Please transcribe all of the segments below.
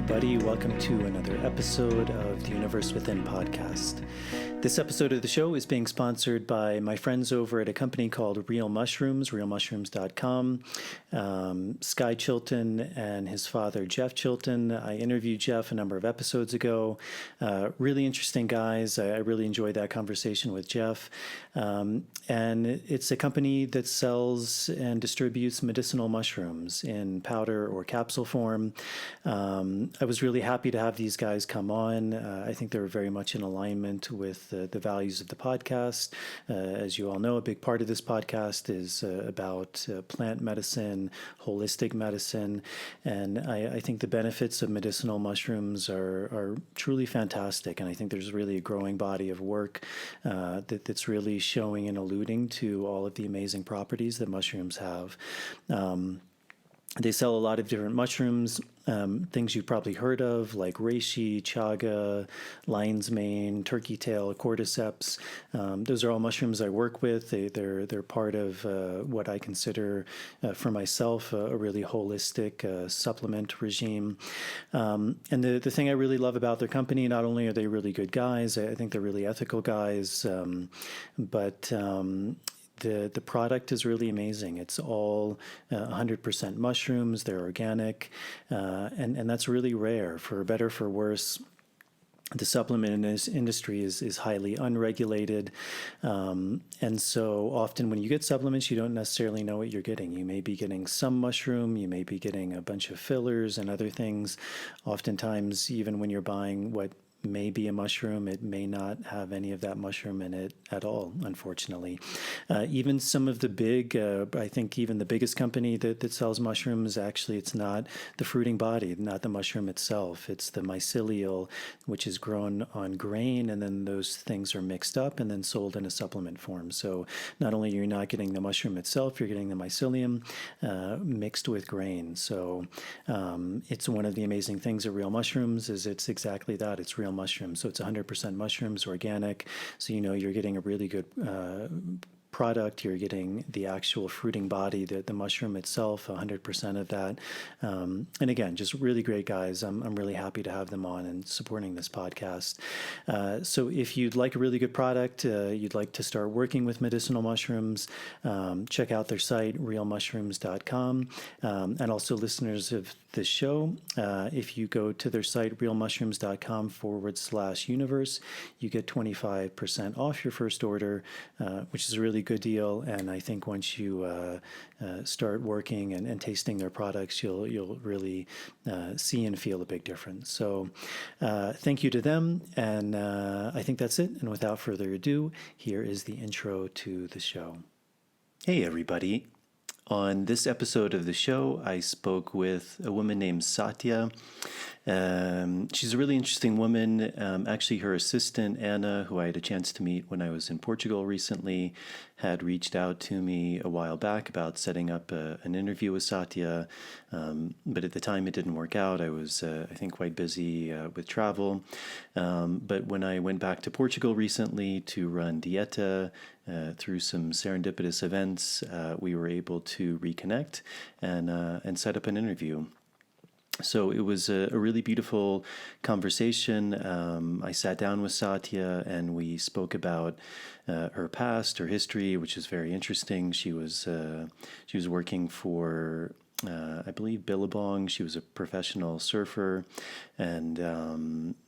everybody. Welcome to another episode of the Universe Within podcast. This episode of the show is being sponsored by my friends over at a company called Real Mushrooms, realmushrooms.com. Sky Chilton and his father, Jeff Chilton. I interviewed Jeff a number of episodes ago. Really interesting guys. I really enjoyed that conversation with Jeff. And it's a company that sells and distributes medicinal mushrooms in powder or capsule form. I was really happy to have these guys come on. I think they're very much in alignment with the values of the podcast. As you all know, a big part of this podcast is about plant medicine, holistic medicine, and I think the benefits of medicinal mushrooms are truly fantastic, and I think there's really a growing body of work that's really showing and alluding to all of the amazing properties that mushrooms have. They sell a lot of different mushrooms, things you've probably heard of, like reishi, chaga, lion's mane, turkey tail, cordyceps. Those are all mushrooms I work with. They're part of what I consider for myself a really holistic supplement regime. And the thing I really love about their company, not only are they really good guys, I think they're really ethical guys, but the product is really amazing. It's all 100% mushrooms. They're organic, and that's really rare. For better, for worse, the supplement industry is highly unregulated, and so often when you get supplements, you don't necessarily know what you're getting. You may be getting some mushroom, you may be getting a bunch of fillers and other things. Oftentimes, even when you're buying what may be a mushroom, it may not have any of that mushroom in it at all, unfortunately. Even some of the big, I think even the biggest company that sells mushrooms, actually it's not the fruiting body, not the mushroom itself. It's the mycelial, which is grown on grain, and then those things are mixed up and then sold in a supplement form. So not only are you not getting the mushroom itself, you're getting the mycelium mixed with grain. So it's one of the amazing things of Real Mushrooms is it's exactly that. It's real mushrooms. So it's 100% mushrooms, organic. So you're getting a really good product. You're getting the actual fruiting body, the mushroom itself, 100% of that. And again, just really great guys. I'm really happy to have them on and supporting this podcast. So if you'd like a really good product, you'd like to start working with medicinal mushrooms, check out their site, realmushrooms.com. And also listeners of this show, if you go to their site, realmushrooms.com/universe, you get 25% off your first order, which is a really good deal. And I think once you start working and tasting their products, you'll really see and feel a big difference. So thank you to them. And I think that's it. And without further ado, here is the intro to the show. Hey, everybody. On this episode of the show, I spoke with a woman named Satya. She's a really interesting woman. Actually, her assistant, Anna, who I had a chance to meet when I was in Portugal recently, had reached out to me a while back about setting up an interview with Satya. But at the time, it didn't work out. I was, I think, quite busy with travel. But when I went back to Portugal recently to run Dieta, through some serendipitous events, we were able to reconnect and set up an interview. So it was a really beautiful conversation. I sat down with Satya and we spoke about her past, her history, which is very interesting. She was working for I believe Billabong. She was a professional surfer, and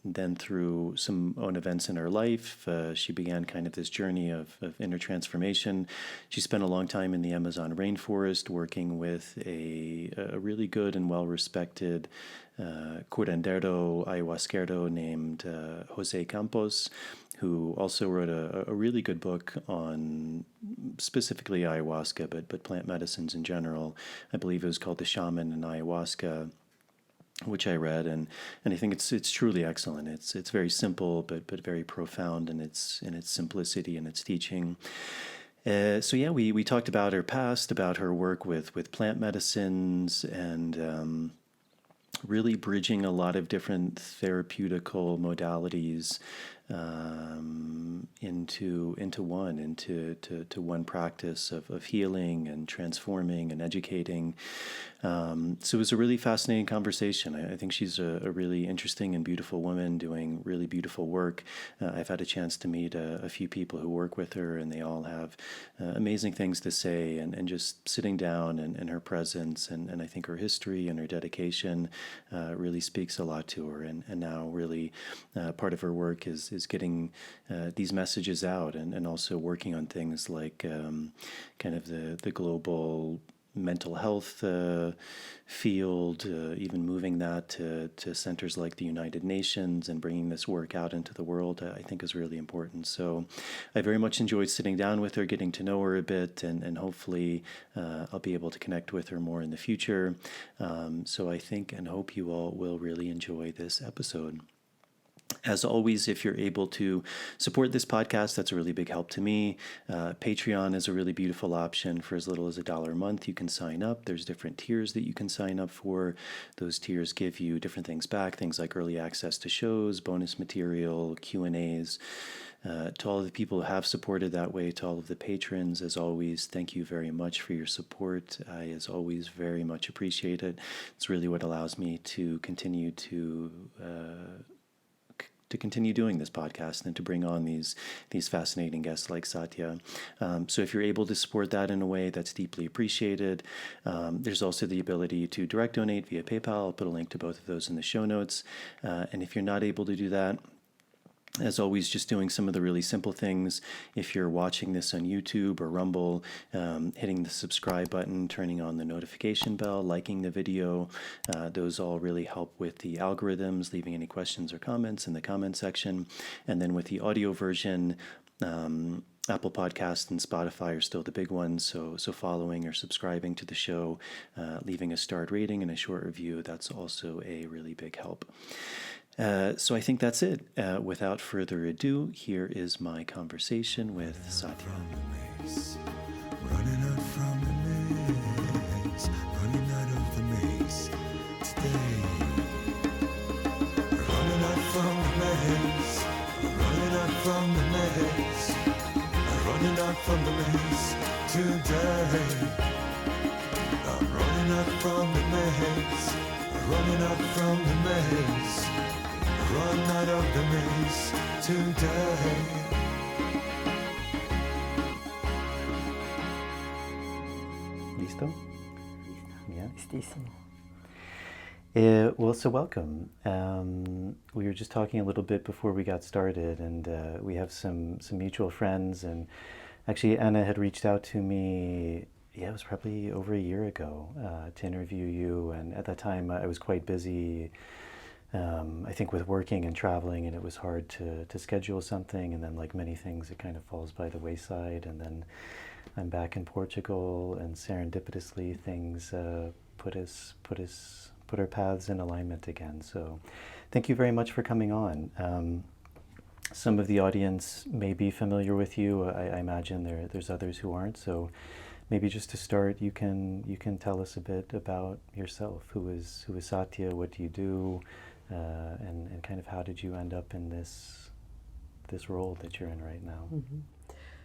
then through some own events in her life, she began kind of this journey of inner transformation. She spent a long time in the Amazon rainforest working with a really good and well-respected curandero ayahuasquero named Jose Campos, who also wrote a really good book on specifically ayahuasca, but plant medicines in general. I believe it was called The Shaman and Ayahuasca, which I read, and I think it's truly excellent. It's very simple, but very profound in its simplicity and its teaching. So yeah, we talked about her past, about her work with plant medicines, and really bridging a lot of different therapeutical modalities into one practice of healing and transforming and educating. So it was a really fascinating conversation. I think she's a really interesting and beautiful woman doing really beautiful work. I've had a chance to meet a few people who work with her, and they all have amazing things to say, and just sitting down and her presence and I think her history and her dedication really speaks a lot to her. And now really part of her work is getting these messages out, and also working on things like kind of the global mental health field, even moving that to centers like the United Nations and bringing this work out into the world, I think is really important. So I very much enjoyed sitting down with her, getting to know her a bit, and hopefully I'll be able to connect with her more in the future. So I think and hope you all will really enjoy this episode. As always, if you're able to support this podcast, that's a really big help to me. Patreon is a really beautiful option. For as little as $1 a month, you can sign up. There's different tiers that you can sign up for. Those tiers give you different things back, things like early access to shows, bonus material, Q&As. To all of the people who have supported that way, to all of the patrons, as always, thank you very much for your support. I, as always, very much appreciate it. It's really what allows me to continue to continue doing this podcast and to bring on these fascinating guests like Satya. So if you're able to support that in a way, that's deeply appreciated. There's also the ability to direct donate via PayPal. I'll put a link to both of those in the show notes. And if you're not able to do that, as always, just doing some of the really simple things. If you're watching this on YouTube or Rumble, hitting the subscribe button, turning on the notification bell, liking the video, those all really help with the algorithms, leaving any questions or comments in the comment section. And then with the audio version, Apple Podcasts and Spotify are still the big ones, so following or subscribing to the show, leaving a starred rating and a short review, that's also a really big help. So I think that's it. Without further ado, here is my conversation with Satya. Running out from the maze, running out of the maze today. Running out from the maze, running out from the maze, running out from the maze today. I'm running out from the maze, running out from the maze. Run out of the maze today. Listo? Yeah. Listísimo. Well, so welcome. We were just talking a little bit before we got started, and we have some mutual friends. And actually, Anna had reached out to me. Yeah, it was probably over a year ago to interview you. And at that time, I was quite busy. I think with working and traveling, and it was hard to schedule something, and then like many things, it kind of falls by the wayside. And then I'm back in Portugal, and serendipitously things put our paths in alignment again. So thank you very much for coming on. Some of the audience may be familiar with you. I imagine there's others who aren't. So maybe just to start, you can tell us a bit about yourself. Who is Satya? What do you do? And kind of how did you end up in this role that you're in right now? Mm-hmm.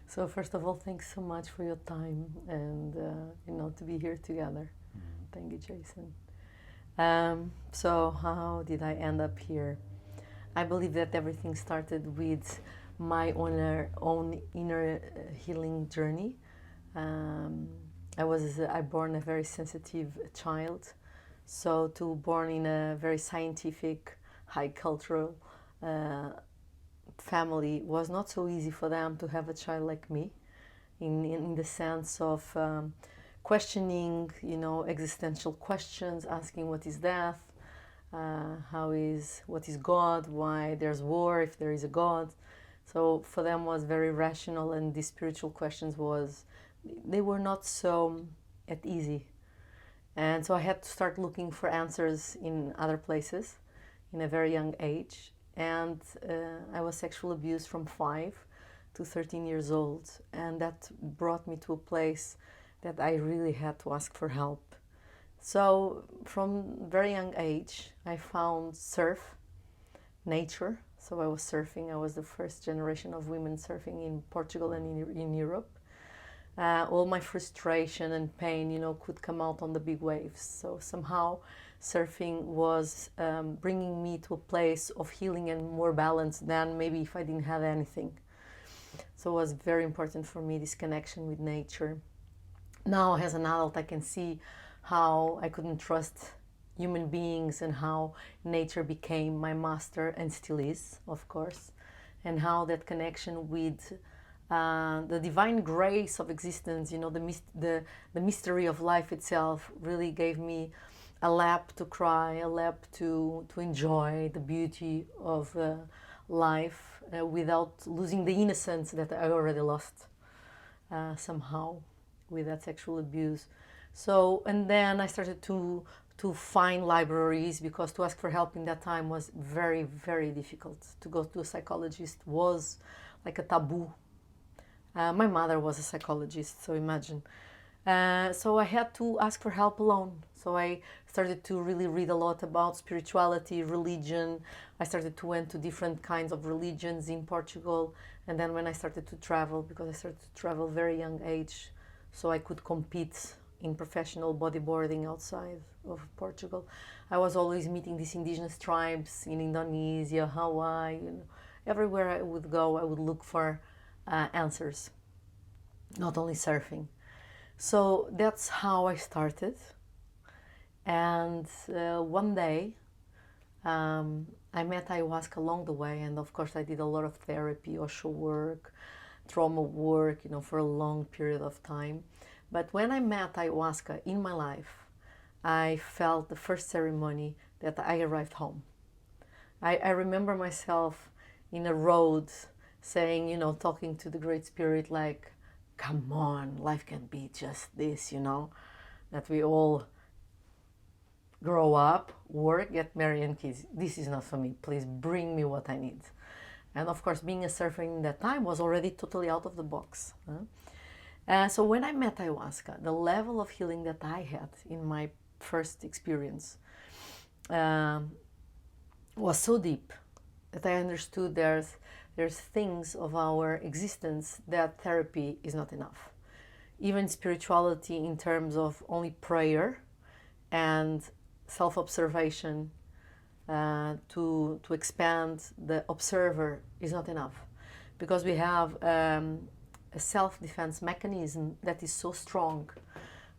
So first of all, thanks so much for your time and to be here together. Mm-hmm. Thank you, Jason. So how did I end up here? I believe that everything started with my own inner healing journey. I was born a very sensitive child. So to born in a very scientific, high cultural family was not so easy for them to have a child like me, in the sense of questioning, existential questions, asking what is death, what is God, why there's war if there is a God. So for them was very rational, and the spiritual questions they were not so at easy. And so I had to start looking for answers in other places in a very young age. And I was sexually abused from 5 to 13 years old. And that brought me to a place that I really had to ask for help. So from very young age, I found surf, nature, So I was surfing. I was the first generation of women surfing in Portugal and in Europe. All my frustration and pain, could come out on the big waves. So somehow surfing was bringing me to a place of healing and more balance than maybe if I didn't have anything. So it was very important for me, this connection with nature. Now as an adult I can see how I couldn't trust human beings and how nature became my master and still is, of course, and how that connection with the divine grace of existence, the mystery of life itself really gave me a lap to cry, a lap to enjoy the beauty of life without losing the innocence that I already lost somehow with that sexual abuse. So, and then I started to find libraries, because to ask for help in that time was very, very difficult. To go to a psychologist was like a taboo. My mother was a psychologist, so imagine. So I had to ask for help alone. So I started to really read a lot about spirituality, religion. I started to went to different kinds of religions in Portugal. And then when I started to travel, because I started to travel very young age, so I could compete in professional bodyboarding outside of Portugal. I was always meeting these indigenous tribes in Indonesia, Hawaii, everywhere I would go, I would look for answers, not only surfing. So that's how I started. And one day I met ayahuasca along the way, and of course I did a lot of therapy, Osho work, trauma work, for a long period of time. But when I met ayahuasca in my life, I felt the first ceremony that I arrived home. I remember myself in a road saying, talking to the Great Spirit, like, come on, life can't be just this, that we all grow up, work, get married and kids. This is not for me. Please bring me what I need. And of course, being a surfer in that time was already totally out of the box. So when I met ayahuasca, the level of healing that I had in my first experience was so deep that I understood there's things of our existence that therapy is not enough. Even spirituality in terms of only prayer and self-observation to expand the observer is not enough, because we have a self-defense mechanism that is so strong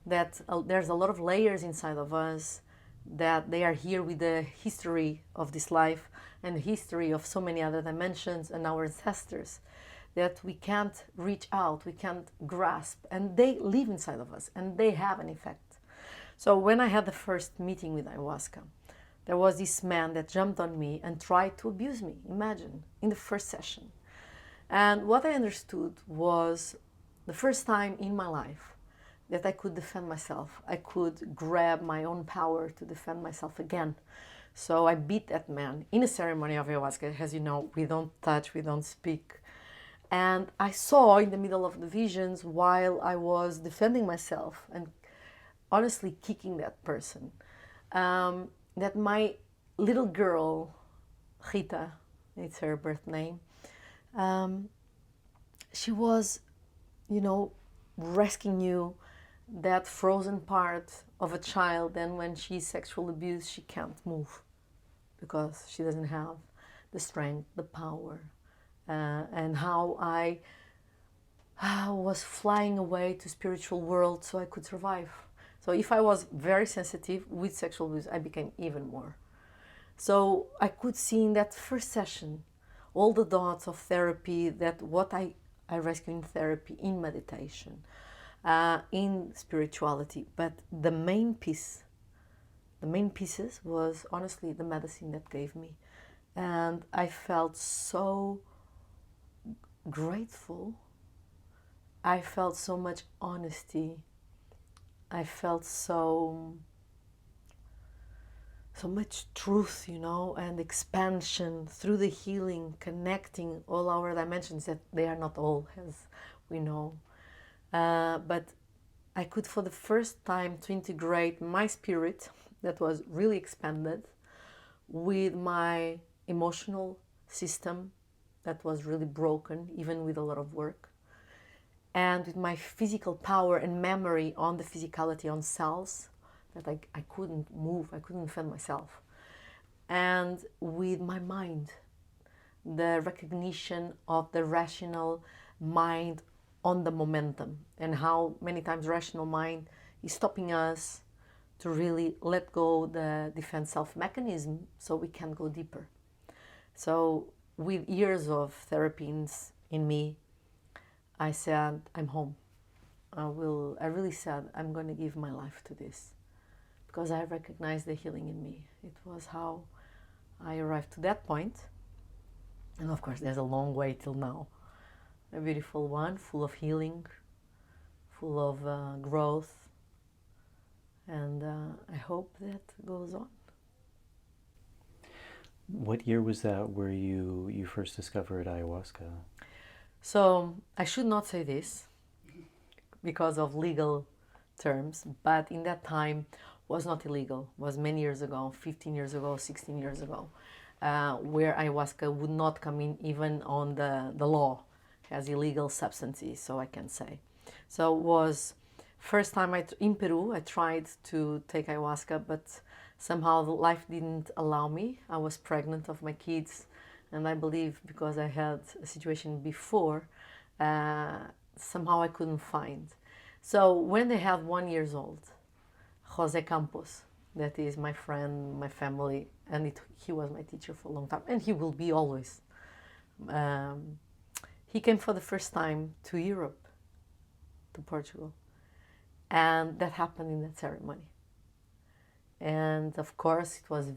that there's a lot of layers inside of us that they are here with the history of this life and the history of so many other dimensions and our ancestors that we can't reach out, we can't grasp, and they live inside of us and they have an effect. So when I had the first meeting with ayahuasca, there was this man that jumped on me and tried to abuse me, imagine, in the first session. And what I understood was the first time in my life that I could defend myself. I could grab my own power to defend myself again. So I beat that man in a ceremony of ayahuasca. As you know, we don't touch, we don't speak. And I saw in the middle of the visions, while I was defending myself and honestly kicking that person, that my little girl, Rita, it's her birth name, she was, rescuing that frozen part of a child. And when she's sexually abused, she can't move because she doesn't have the strength, the power, and how I was flying away to spiritual world so I could survive. So if I was very sensitive with sexual abuse, I became even more. So I could see in that first session all the dots of therapy, that what I rescue in therapy, in meditation, in spirituality. But the main pieces was honestly the medicine that gave me. And I felt so grateful. I felt so much honesty. I felt so much truth, and expansion through the healing, connecting all our dimensions, that they are not all, as we know. But I could, for the first time, to integrate my spirit that was really expanded with my emotional system that was really broken, even with a lot of work. And with my physical power and memory on the physicality on cells, that I couldn't move, I couldn't defend myself. And with my mind, the recognition of the rational mind on the momentum, and how many times rational mind is stopping us to really let go the defense self mechanism so we can go deeper. So with years of therapy in me, I said, I'm home. I really said, I'm going to give my life to this, because I recognized the healing in me. It was how I arrived to that point. And of course, there's a long way till now. A beautiful one, full of healing, full of growth. And I hope that goes on. What year was that where you first discovered ayahuasca? So I should not say this because of legal terms, but in that time was not illegal. Was many years ago, 15 years ago, 16 years ago, where ayahuasca would not come in even on the law as illegal substances, so I can say. So it was first time in Peru, I tried to take ayahuasca, but somehow life didn't allow me. I was pregnant of my kids, and I believe because I had a situation before, somehow I couldn't find. So when they had 1 year old, Jose Campos, that is my friend, my family, and he was my teacher for a long time, and he will be always. He came for the first time to Europe, to Portugal, and that happened in that ceremony. And of course, it was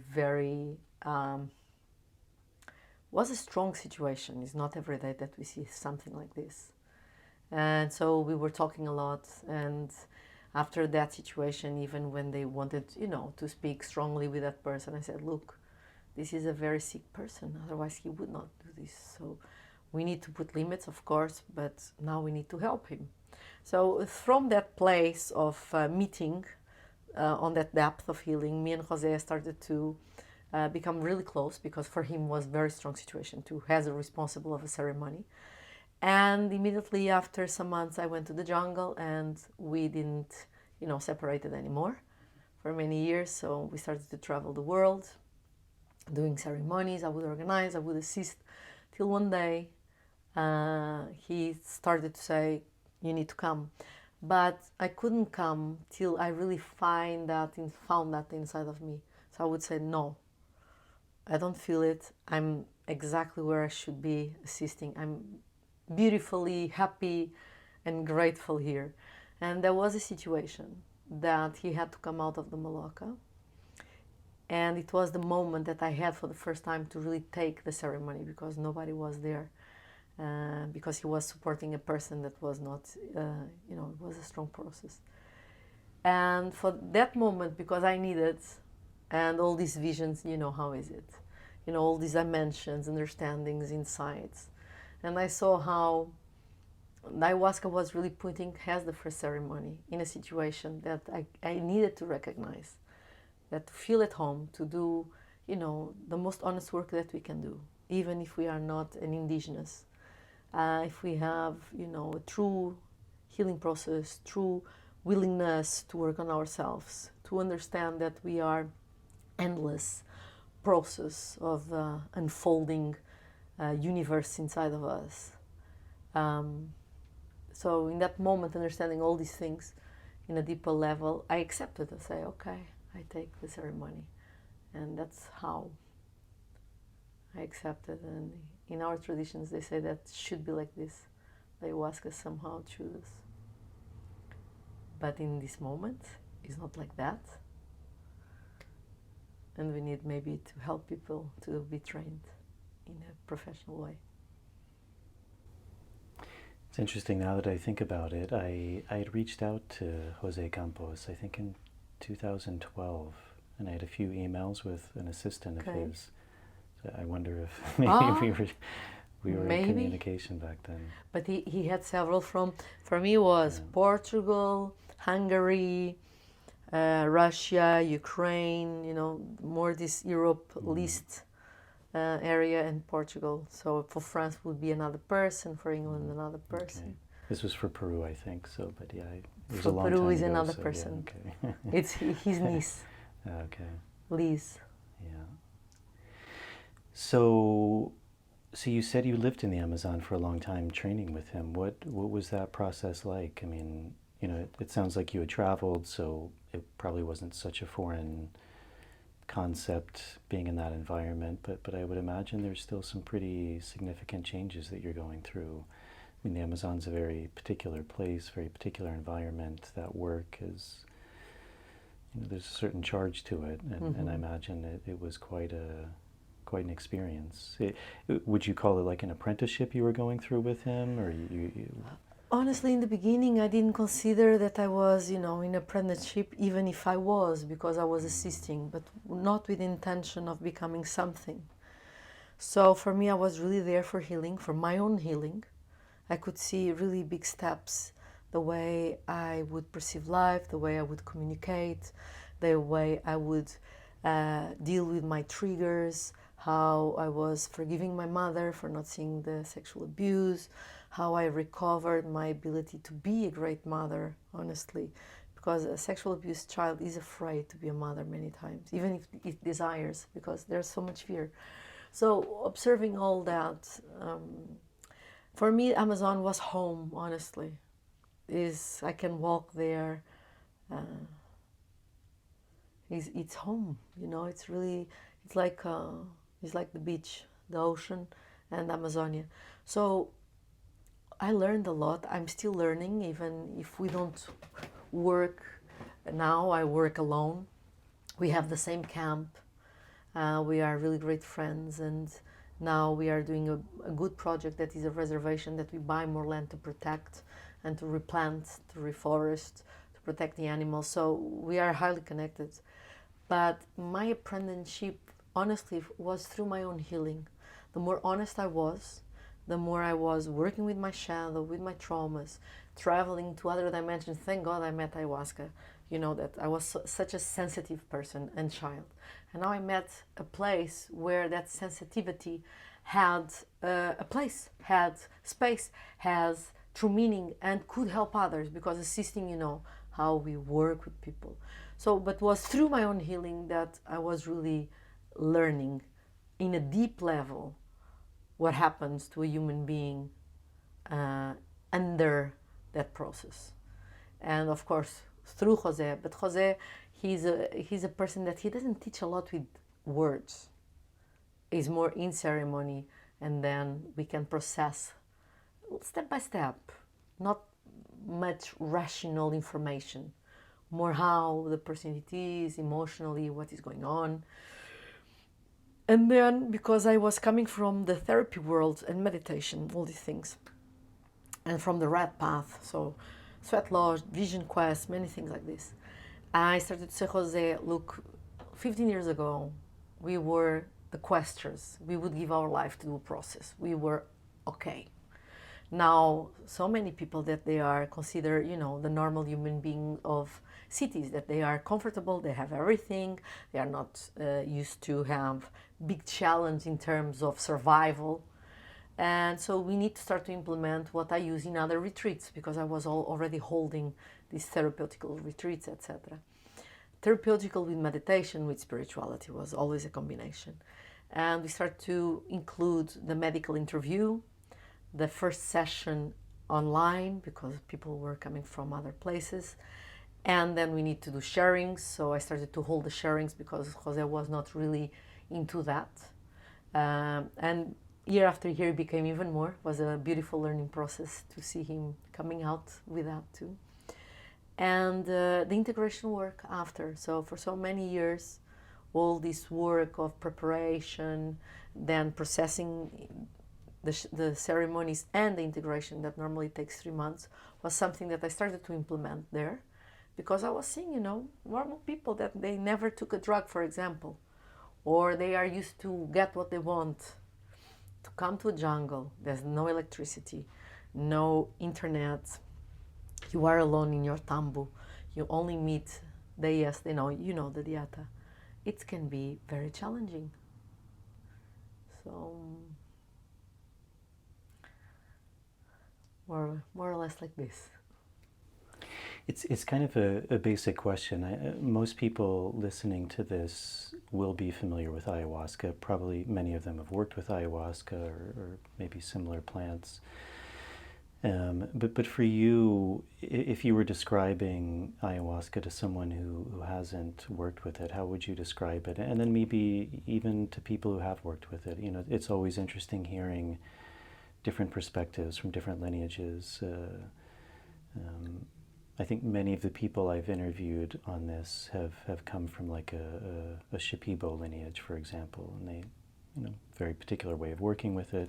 was a strong situation. It's not every day that we see something like this. And so we were talking a lot, and after that situation, even when they wanted, to speak strongly with that person, I said, look, this is a very sick person, otherwise he would not do this. So we need to put limits, of course, but now we need to help him. So from that place of meeting on that depth of healing, me and Jose started to become really close, because for him was a very strong situation to as a responsible of a ceremony. And immediately after some months, I went to the jungle, and we didn't, separated anymore for many years. So we started to travel the world, doing ceremonies. I would organize, I would assist, till one day he started to say, you need to come. But I couldn't come till I really found that inside of me. So I would say, no, I don't feel it. I'm exactly where I should be assisting. I'm beautifully happy and grateful here. And there was a situation that he had to come out of the Malacca. And it was the moment that I had for the first time to really take the ceremony, because nobody was there. Because he was supporting a person that was not, it was a strong process. And for that moment, because I needed, and all these visions, how is it? All these dimensions, understandings, insights. And I saw how the ayahuasca was really putting as the first ceremony in a situation that I needed to recognize, that to feel at home, to do, the most honest work that we can do, even if we are not an indigenous. If we have, a true healing process, true willingness to work on ourselves, to understand that we are endless process of unfolding universe inside of us. So in that moment, understanding all these things in a deeper level, I accepted to say, okay, I take the ceremony. And that's how I accepted. And in our traditions, they say that it should be like this. The ayahuasca somehow chooses. But in this moment, it's not like that. And we need maybe to help people to be trained in a professional way. It's interesting now that I think about it. I had reached out to Jose Campos, I think in 2012, and I had a few emails with an assistant of his. So I wonder if maybe we were in communication back then. But he had several for me was Portugal, Hungary, Russia, Ukraine, more this Europe list area, and Portugal. So for France would be another person, for England another person. Okay. This was for Peru, I think. So, but yeah, it was For a long Peru time is ago, another so, person. Yeah, okay. It's his niece, Okay. Liz. Yeah. So you said you lived in the Amazon for a long time training with him. What was that process like? I mean, you know, it sounds like you had traveled, so it probably wasn't such a foreign concept being in that environment, but I would imagine there's still some pretty significant changes that you're going through. I mean, the Amazon's a very particular place, very particular environment. That work is, you know, there's a certain charge to it, and I imagine it was quite an experience. Would you call it like an apprenticeship you were going through with him, or you? Honestly, in the beginning, I didn't consider that I was, in apprenticeship, even if I was, because I was assisting, but not with the intention of becoming something. So for me, I was really there for healing, for my own healing. I could see really big steps, the way I would perceive life, the way I would communicate, the way I would deal with my triggers, how I was forgiving my mother for not seeing the sexual abuse, how I recovered my ability to be a great mother, honestly, because a sexual abused child is afraid to be a mother many times, even if it desires, because there's so much fear. So observing all that, for me, Amazon was home, honestly. I can walk there. It's home, it's really, it's like the beach, the ocean, and Amazonia. So I learned a lot. I'm still learning, even if we don't work now. I work alone. We have the same camp. We are really great friends, and now we are doing a good project that is a reservation that we buy more land to protect and to replant, to reforest, to protect the animals. So we are highly connected. But my apprenticeship, honestly, was through my own healing. The more honest I was, the more I was working with my shadow, with my traumas, traveling to other dimensions. Thank God I met ayahuasca. That I was such a sensitive person and child. And now I met a place where that sensitivity had a place, had space, has true meaning, and could help others, because assisting, how we work with people. So, but was through my own healing that I was really learning in a deep level what happens to a human being under that process. And of course, through Jose, but Jose, he's a person that he doesn't teach a lot with words. He's more in ceremony, and then we can process step by step, not much rational information, more how the person it is, emotionally, what is going on. And then, because I was coming from the therapy world and meditation, all these things, and from the red path, so sweat lodge, vision quest, many things like this, I started to say, Jose, look, 15 years ago, we were the questers. We would give our life to do a process. We were okay. Now, so many people that they are considered, the normal human being of cities, that they are comfortable, they have everything, they are not used to have big challenge in terms of survival. And so we need to start to implement what I use in other retreats, because I was already holding these therapeutical retreats, etc. Therapeutical with meditation, with spirituality was always a combination. And we start to include the medical interview, the first session online, because people were coming from other places. And then we need to do sharings. So I started to hold the sharings because Jose was not really into that. And year after year it became even more. It was a beautiful learning process to see him coming out with that too. And the integration work after. So for so many years, all this work of preparation, then processing the ceremonies and the integration that normally takes 3 months, was something that I started to implement there, because I was seeing, normal people that they never took a drug, for example, or they are used to get what they want, to come to a jungle. There's no electricity, no internet. You are alone in your tambu. You only meet the the dieta. It can be very challenging. So more or less like this. It's kind of a basic question. Most people listening to this will be familiar with ayahuasca. Probably many of them have worked with ayahuasca or maybe similar plants. But for you, if you were describing ayahuasca to someone who hasn't worked with it, how would you describe it? And then maybe even to people who have worked with it. You know, it's always interesting hearing different perspectives from different lineages. I think many of the people I've interviewed on this have come from like a Shipibo lineage, for example, and they, you know, very particular way of working with it.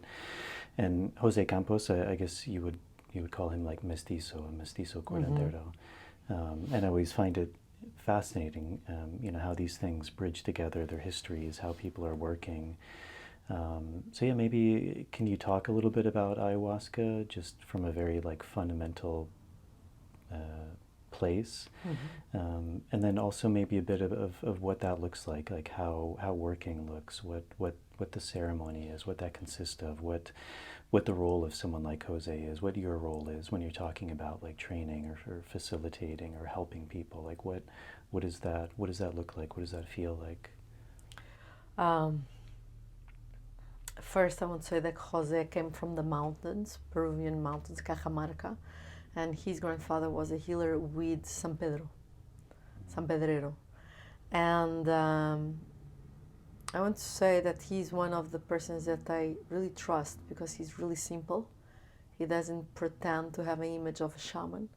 And Jose Campos, I guess you would call him like mestizo, a mestizo curandero. And I always find it fascinating, you know, how these things bridge together, their histories, how people are working. So yeah, maybe can you talk a little bit about ayahuasca, just from a very like fundamental place, and then also maybe a bit of what that looks like how working looks, what the ceremony is, what that consists of, what the role of someone like Jose is, what your role is when you're talking about like training or facilitating or helping people. Like what does that look like? What does that feel like? First, I would say that Jose came from the mountains, Peruvian mountains, Cajamarca, and his grandfather was a healer with San Pedrero. And I want to say that he's one of the persons that I really trust because he's really simple. He doesn't pretend to have an image of a shaman.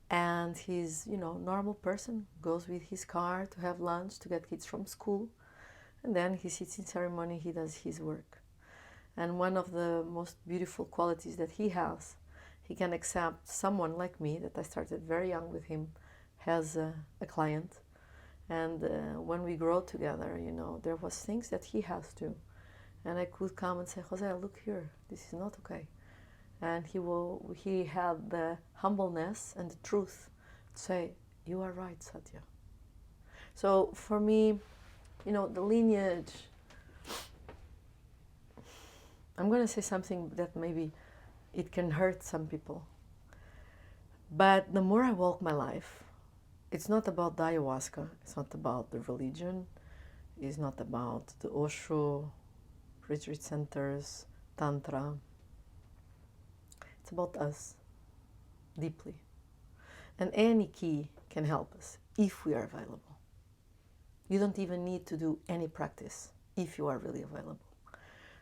And he's, you know, normal person, goes with his car to have lunch, to get kids from school. And then he sits in ceremony, he does his work. And one of the most beautiful qualities that he has, he can accept someone like me, that I started very young with him, as a client. And when we grow together, you know, there was things that he has to. And I could come and say, Jose, look here, this is not okay. And he had the humbleness and the truth to say, you are right, Satya. So for me, you know, the lineage, I'm going to say something that maybe it can hurt some people. But the more I walk my life, it's not about the ayahuasca, it's not about the religion, it's not about the Osho, retreat centers, Tantra. It's about us, deeply. And any key can help us if we are available. You don't even need to do any practice if you are really available.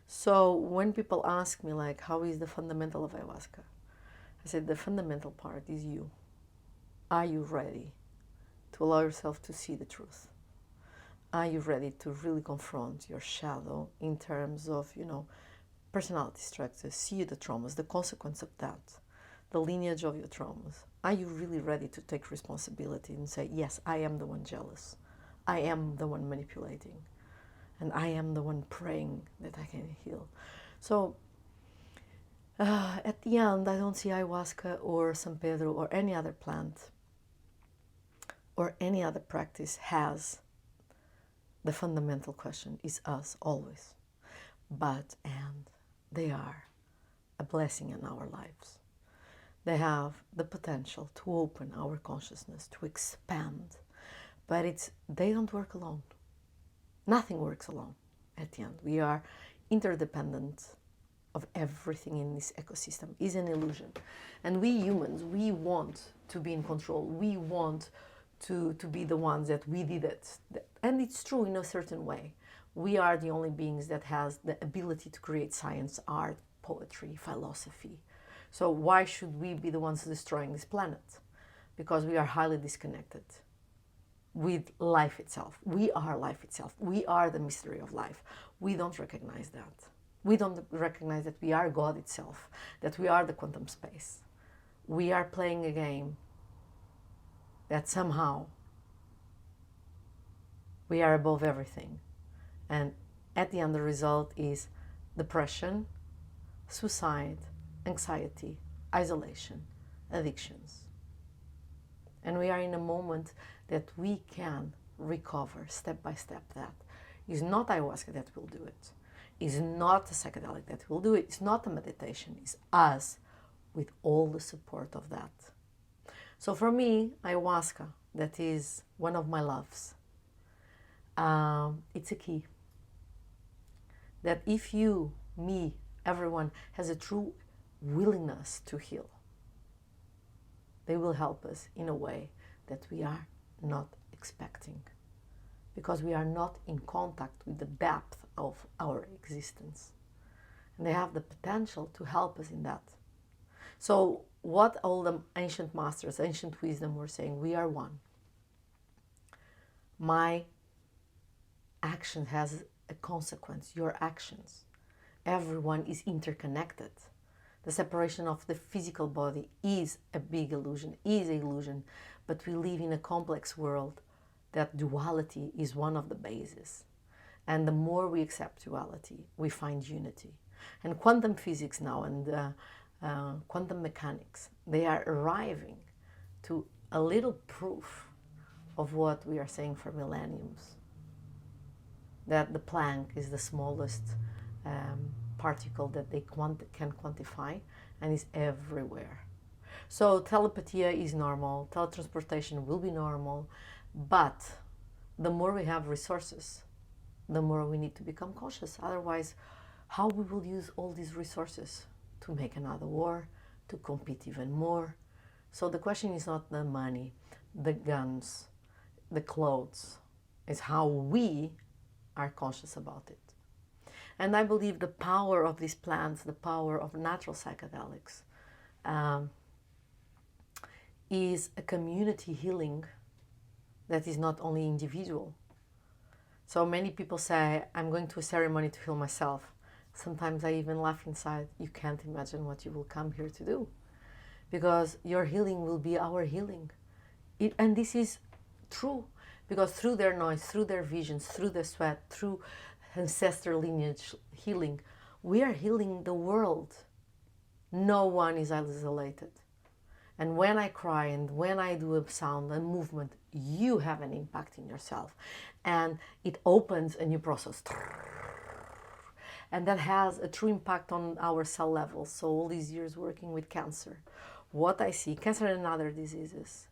So when people ask me, like, how is the fundamental of ayahuasca? I said, the fundamental part is you. Are you ready to allow yourself to see the truth? Are you ready to really confront your shadow in terms of, you know, personality structure, see the traumas, the consequence of that, the lineage of your traumas? Are you really ready to take responsibility and say, yes, I am the one jealous. I am the one manipulating. And I am the one praying that I can heal. So at the end, I don't see ayahuasca or San Pedro or any other plant or any other practice has the fundamental question, is us always. And they are a blessing in our lives. They have the potential to open our consciousness, to expand. But they don't work alone. Nothing works alone at the end. We are interdependent of everything in this ecosystem. It's an illusion. And we humans, we want to be in control. We want to be the ones that we did it. And it's true in a certain way. We are the only beings that has the ability to create science, art, poetry, philosophy. So why should we be the ones destroying this planet? Because we are highly disconnected with life itself. We are life itself. We are the mystery of life. We don't recognize that. We don't recognize that we are God itself, that we are the quantum space. We are playing a game that somehow we are above everything. And at the end, the result is depression, suicide, anxiety, isolation, addictions. And we are in a moment that we can recover step by step. That is not ayahuasca that will do it. It's not a psychedelic that will do it. It's not a meditation. It's us with all the support of that. So for me, ayahuasca, that is one of my loves. It's a key. That if you, me, everyone has a true willingness to heal, they will help us in a way that we are not expecting, because we are not in contact with the depth of our existence. And they have the potential to help us in that. So what all the ancient masters, ancient wisdom were saying, we are one. My action has a consequence, your actions. Everyone is interconnected. The separation of the physical body is a big illusion, but we live in a complex world that duality is one of the bases. And the more we accept duality, we find unity. And quantum physics now and quantum mechanics, they are arriving to a little proof of what we are saying for millenniums. That the Planck is the smallest particle that they can quantify and is everywhere. So telepathy is normal, teletransportation will be normal, but the more we have resources, the more we need to become conscious. Otherwise, how we will use all these resources to make another war, to compete even more. So the question is not the money, the guns, the clothes, it's how we are conscious about it. And I believe the power of these plants, the power of natural psychedelics, is a community healing that is not only individual. So many people say, I'm going to a ceremony to heal myself. Sometimes I even laugh inside. You can't imagine what you will come here to do, because your healing will be our healing. And this is true, because through their noise, through their visions, through their sweat, through ancestral lineage healing, we are healing the world. No one is isolated. And when I cry and when I do a sound and movement, you have an impact in yourself. And it opens a new process. And that has a true impact on our cell levels. So all these years working with cancer, what I see, cancer and other diseases,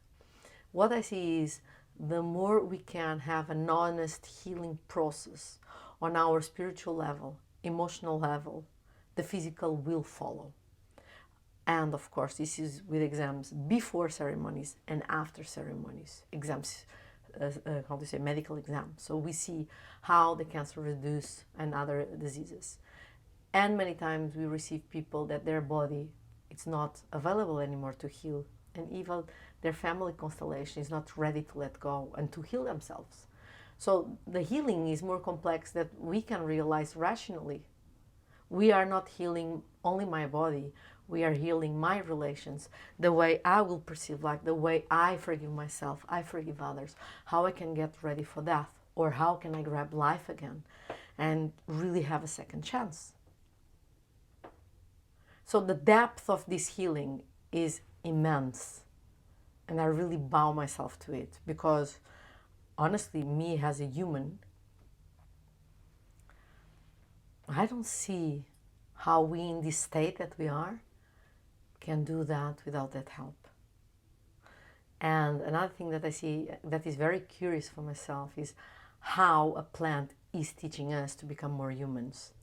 what I see is the more we can have an honest healing process on our spiritual level, emotional level, the physical will follow. And of course, this is with exams before ceremonies and after ceremonies, exams, medical exams. So we see how the cancer reduce and other diseases. And many times we receive people that their body, it's not available anymore to heal. And even their family constellation is not ready to let go and to heal themselves. So the healing is more complex that we can realize rationally. We are not healing only my body, we are healing my relations, the way I will perceive life, the way I forgive myself, I forgive others, how I can get ready for death, or how can I grab life again and really have a second chance. So the depth of this healing is immense, and I really bow myself to it, because honestly, me as a human, I don't see how we in this state that we are can do that without that help. And another thing that I see that is very curious for myself is how a plant is teaching us to become more humans.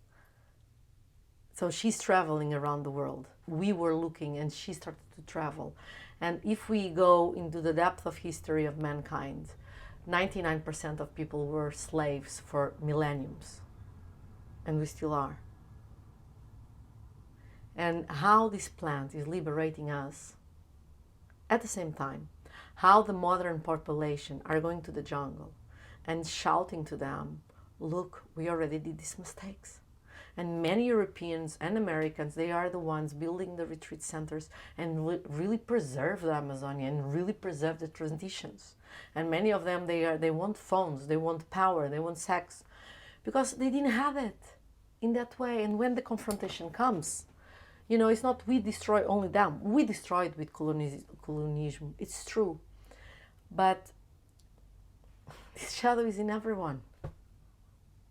So she's traveling around the world. We were looking and she started to travel. And if we go into the depth of history of mankind, 99% of people were slaves for millenniums. And we still are. And how this plant is liberating us at the same time, how the modern population are going to the jungle and shouting to them, look, we already did these mistakes. And many Europeans and Americans, they are the ones building the retreat centers and really preserve the Amazonia and really preserve the traditions. And many of them, they want phones, they want power, they want sex, because they didn't have it in that way. And when the confrontation comes, you know, it's not we destroy only them. We destroyed with colonialism. It's true. But this shadow is in everyone.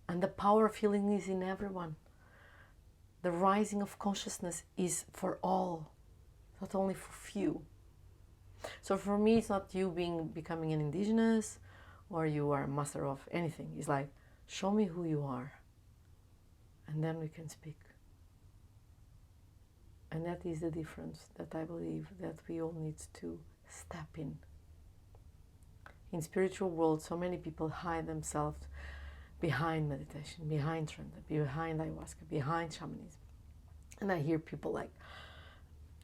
And the power of healing is in everyone. The rising of consciousness is for all, not only for few. So for me, it's not you becoming an indigenous or you are a master of anything. It's like, show me who you are, and then we can speak. And that is the difference that I believe that we all need to step in. In spiritual world, so many people hide themselves behind meditation, behind trance, behind ayahuasca, behind shamanism. And I hear people like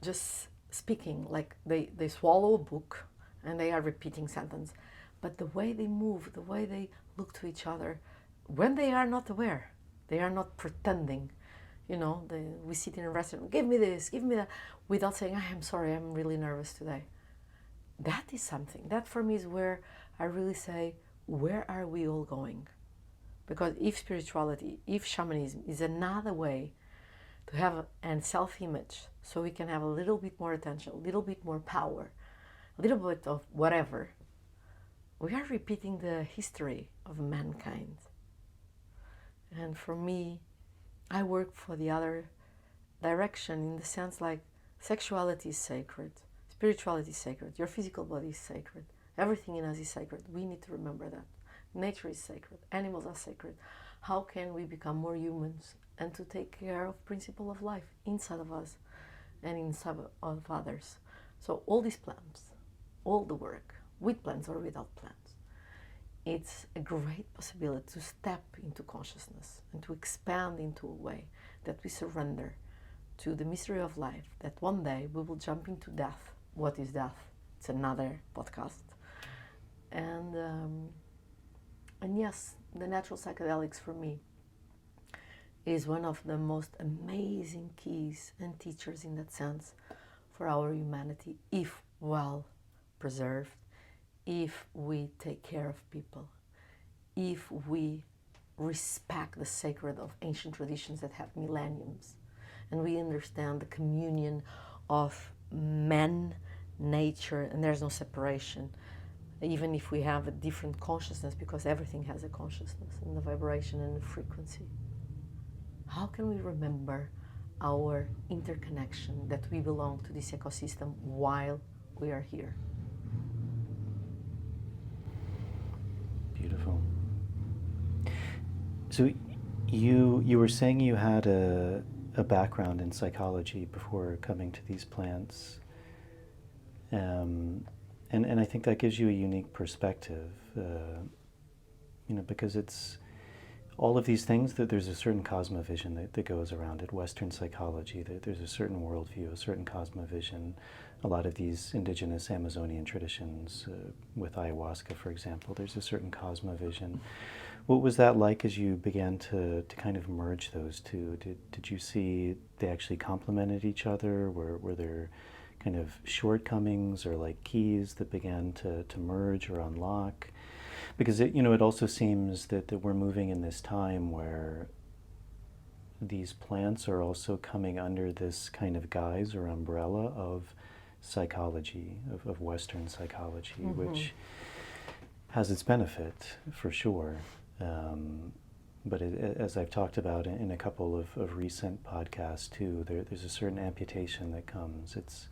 just speaking, like they swallow a book and they are repeating sentence. But the way they move, the way they look to each other, when they are not aware, they are not pretending. You know, we sit in a restaurant, give me this, give me that, without saying, I'm sorry, I'm really nervous today. That is something. That for me is where I really say, where are we all going? Because if spirituality, if shamanism is another way to have a self-image, so we can have a little bit more attention, a little bit more power, a little bit of whatever, we are repeating the history of mankind. And for me, I work for the other direction, in the sense like sexuality is sacred, spirituality is sacred, your physical body is sacred, everything in us is sacred. We need to remember that. Nature is sacred, animals are sacred. How can we become more humans and to take care of principle of life inside of us and inside of others? So all these plants, all the work, with plants or without plants, it's a great possibility to step into consciousness and to expand into a way that we surrender to the mystery of life, that one day we will jump into death. What is death? It's another podcast. And yes, the natural psychedelics for me is one of the most amazing keys and teachers in that sense for our humanity, if well preserved, if we take care of people, if we respect the sacred of ancient traditions that have millenniums, and we understand the communion of man, nature, and there's no separation, even if we have a different consciousness, because everything has a consciousness and the vibration and the frequency. How can we remember our interconnection, that we belong to this ecosystem while we are here? Beautiful. So you were saying you had a background in psychology before coming to these plants. And I think that gives you a unique perspective, because it's all of these things, that there's a certain cosmovision that goes around it. Western psychology, that there's a certain worldview, a certain cosmovision. A lot of these indigenous Amazonian traditions, with ayahuasca, for example, there's a certain cosmovision. What was that like as you began to kind of merge those two? Did you see they actually complemented each other? Were there kind of shortcomings or like keys that began to merge or unlock? Because it also seems that we're moving in this time where these plants are also coming under this kind of guise or umbrella of psychology, of Western psychology, mm-hmm. which has its benefit for sure. But as I've talked about in a couple of recent podcasts too, there's a certain amputation that comes. It's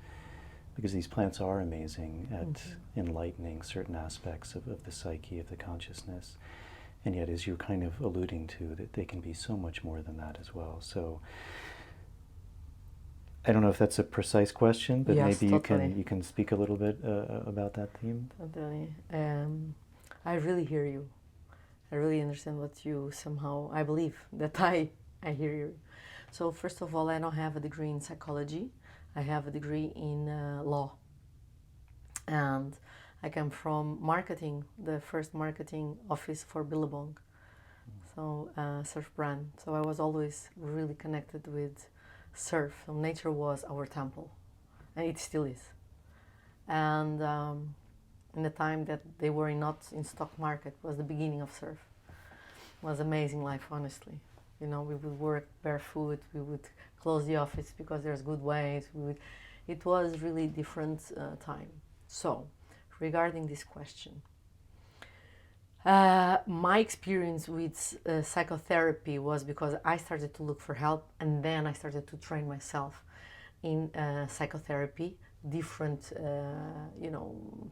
because these plants are amazing at mm-hmm. enlightening certain aspects of the psyche, of the consciousness. And yet, as you're kind of alluding to, that they can be so much more than that as well. So I don't know if that's a precise question, but yes, maybe totally. you can speak a little bit about that theme. Totally. I really hear you. I really understand what you somehow, I believe that I hear you. So first of all, I don't have a degree in psychology. I have a degree in law. And I come from marketing, the first marketing office for Billabong. So surf brand. So I was always really connected with surf. So nature was our temple, and it still is. And in the time that they were not in stock market was the beginning of surf. It was amazing life, honestly. We would work barefoot, we would close the office because there's good waves. It was really different time. So, regarding this question, My experience with psychotherapy was because I started to look for help, and then I started to train myself in psychotherapy, different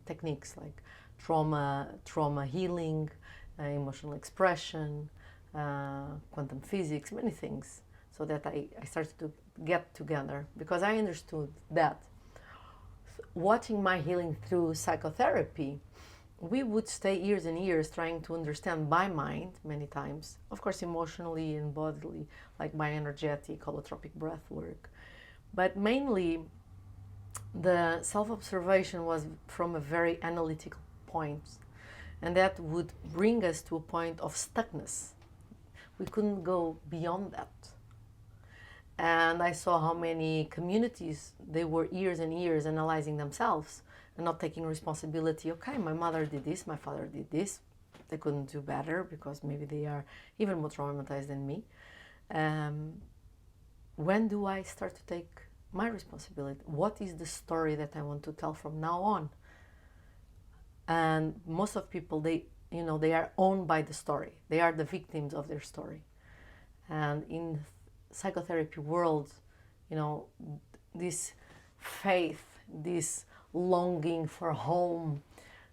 techniques like trauma healing, emotional expression, quantum physics, many things, so that I started to get together because I understood that watching my healing through psychotherapy, we would stay years and years trying to understand by mind many times, of course emotionally and bodily, like bioenergetic, holotropic breath work, but mainly the self-observation was from a very analytical point, and that would bring us to a point of stuckness. We couldn't go beyond that. And I saw how many communities, they were years and years analyzing themselves and not taking responsibility. Okay, my mother did this, my father did this. They couldn't do better because maybe they are even more traumatized than me. When do I start to take my responsibility? What is the story that I want to tell from now on? And most of people, they are owned by the story. They are the victims of their story. And in psychotherapy world, this faith, this longing for home,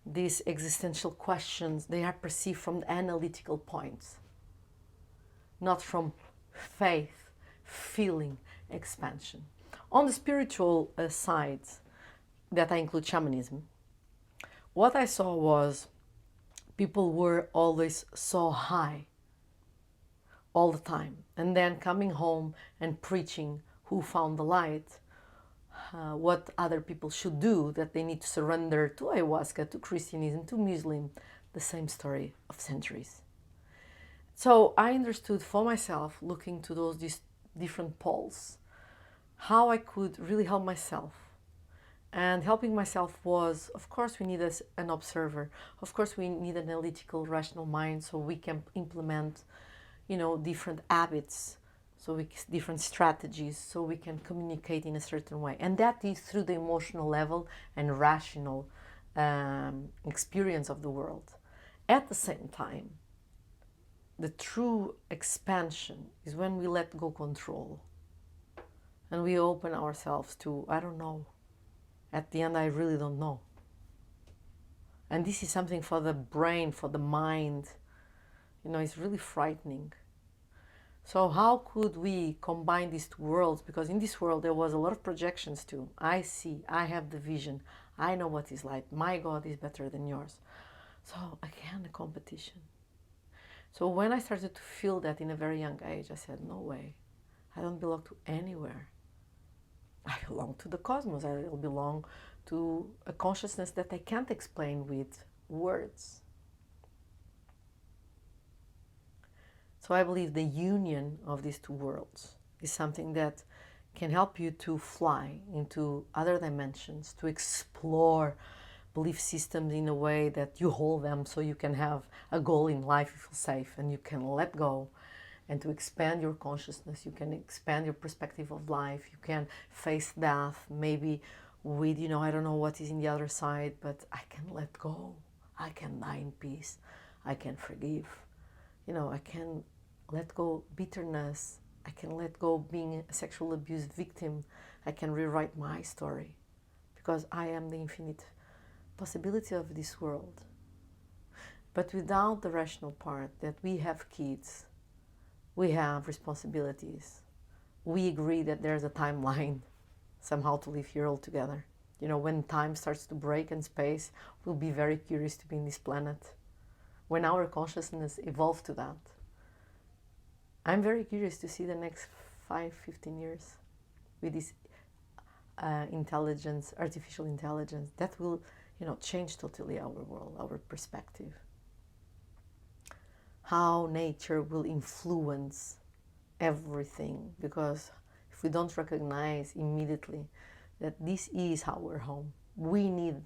these existential questions, they are perceived from the analytical points, not from faith, feeling, expansion. On the spiritual side, that I include shamanism, what I saw was people were always so high all the time, and then coming home and preaching who found the light, what other people should do, that they need to surrender to ayahuasca, to Christianism, to Muslim, the same story of centuries. So I understood for myself, looking to these different poles, how I could really help myself. And helping myself was, of course, we need an observer. Of course, we need an analytical, rational mind so we can implement, different habits, different strategies, so we can communicate in a certain way. And that is through the emotional level and rational experience of the world. At the same time, the true expansion is when we let go control and we open ourselves to, I don't know. At the end, I really don't know. And this is something for the brain, for the mind. It's really frightening. So how could we combine these two worlds? Because in this world, there was a lot of projections too. I see, I have the vision. I know what is light. My God is better than yours. So again, a competition. So when I started to feel that in a very young age, I said, no way. I don't belong to anywhere. I belong to the cosmos. I belong to a consciousness that I can't explain with words. So I believe the union of these two worlds is something that can help you to fly into other dimensions, to explore belief systems in a way that you hold them so you can have a goal in life, you feel safe, and you can let go. And to expand your consciousness, you can expand your perspective of life, you can face death, maybe with, I don't know what is in the other side, but I can let go. I can die in peace. I can forgive. I can let go bitterness. I can let go being a sexual abuse victim. I can rewrite my story because I am the infinite possibility of this world. But without the rational part that we have kids, we have responsibilities. We agree that there's a timeline somehow to live here all together. When time starts to break and space, we'll be very curious to be in this planet. When our consciousness evolves to that, I'm very curious to see the next 5-15 years with this intelligence, artificial intelligence, that will, change totally our world, our perspective. How nature will influence everything, because if we don't recognize immediately that this is our home, we need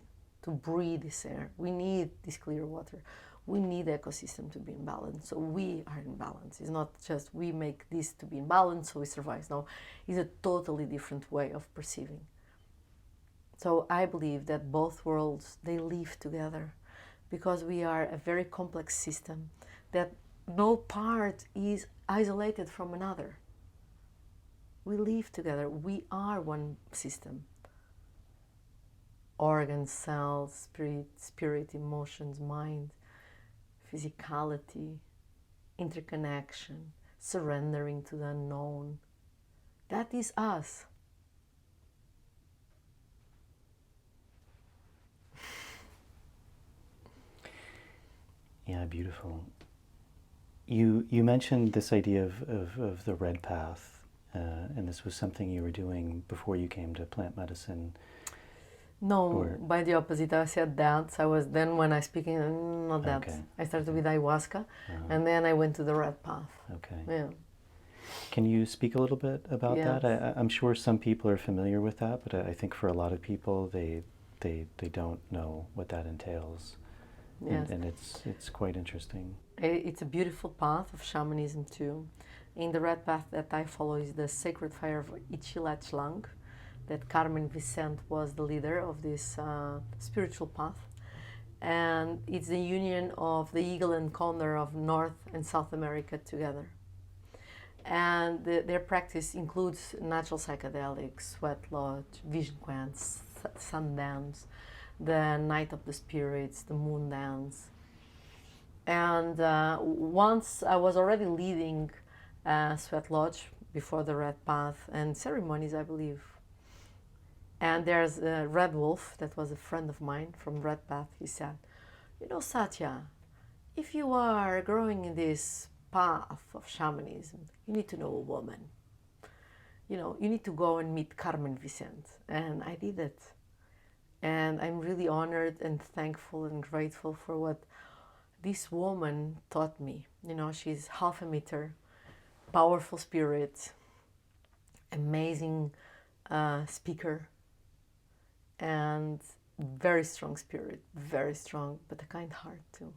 to breathe this air, we need this clear water, we need the ecosystem to be in balance, so we are in balance. It's not just we make this to be in balance so we survive. No, it's a totally different way of perceiving. So I believe that both worlds, they live together. because we are a very complex system that no part is isolated from another. We live together. We are one system. Organs, cells, spirit, emotions, mind, physicality, interconnection, surrendering to the unknown. That is us. Yeah, beautiful. You mentioned this idea of the red path, and this was something you were doing before you came to plant medicine. No, by the opposite. I said that. I was then when I speaking, not that. Okay. I started with ayahuasca, and then I went to the red path. Okay. Yeah. Can you speak a little bit about Yes. that? I'm sure some people are familiar with that, but I think for a lot of people, they don't know what that entails. Yes. And it's quite interesting. It's a beautiful path of shamanism too. In the red path that I follow is the sacred fire of Ichilachlang, that Carmen Vicente was the leader of this spiritual path. And it's the union of the eagle and condor of North and South America together. And their practice includes natural psychedelics, sweat lodge, vision quants, sun dance, the night of the spirits, the moon dance. And once I was already leading sweat lodge before the red path and ceremonies, I believe. And there's Red Wolf, that was a friend of mine from Red Path. He said, you know, Satya, if you are growing in this path of shamanism, you need to know a woman. You know, you need to go and meet Carmen Vicente. And I did it. And I'm really honored and thankful and grateful for what this woman taught me. You know, she's half a meter, powerful spirit, amazing speaker, and very strong spirit, very strong, but a kind heart too.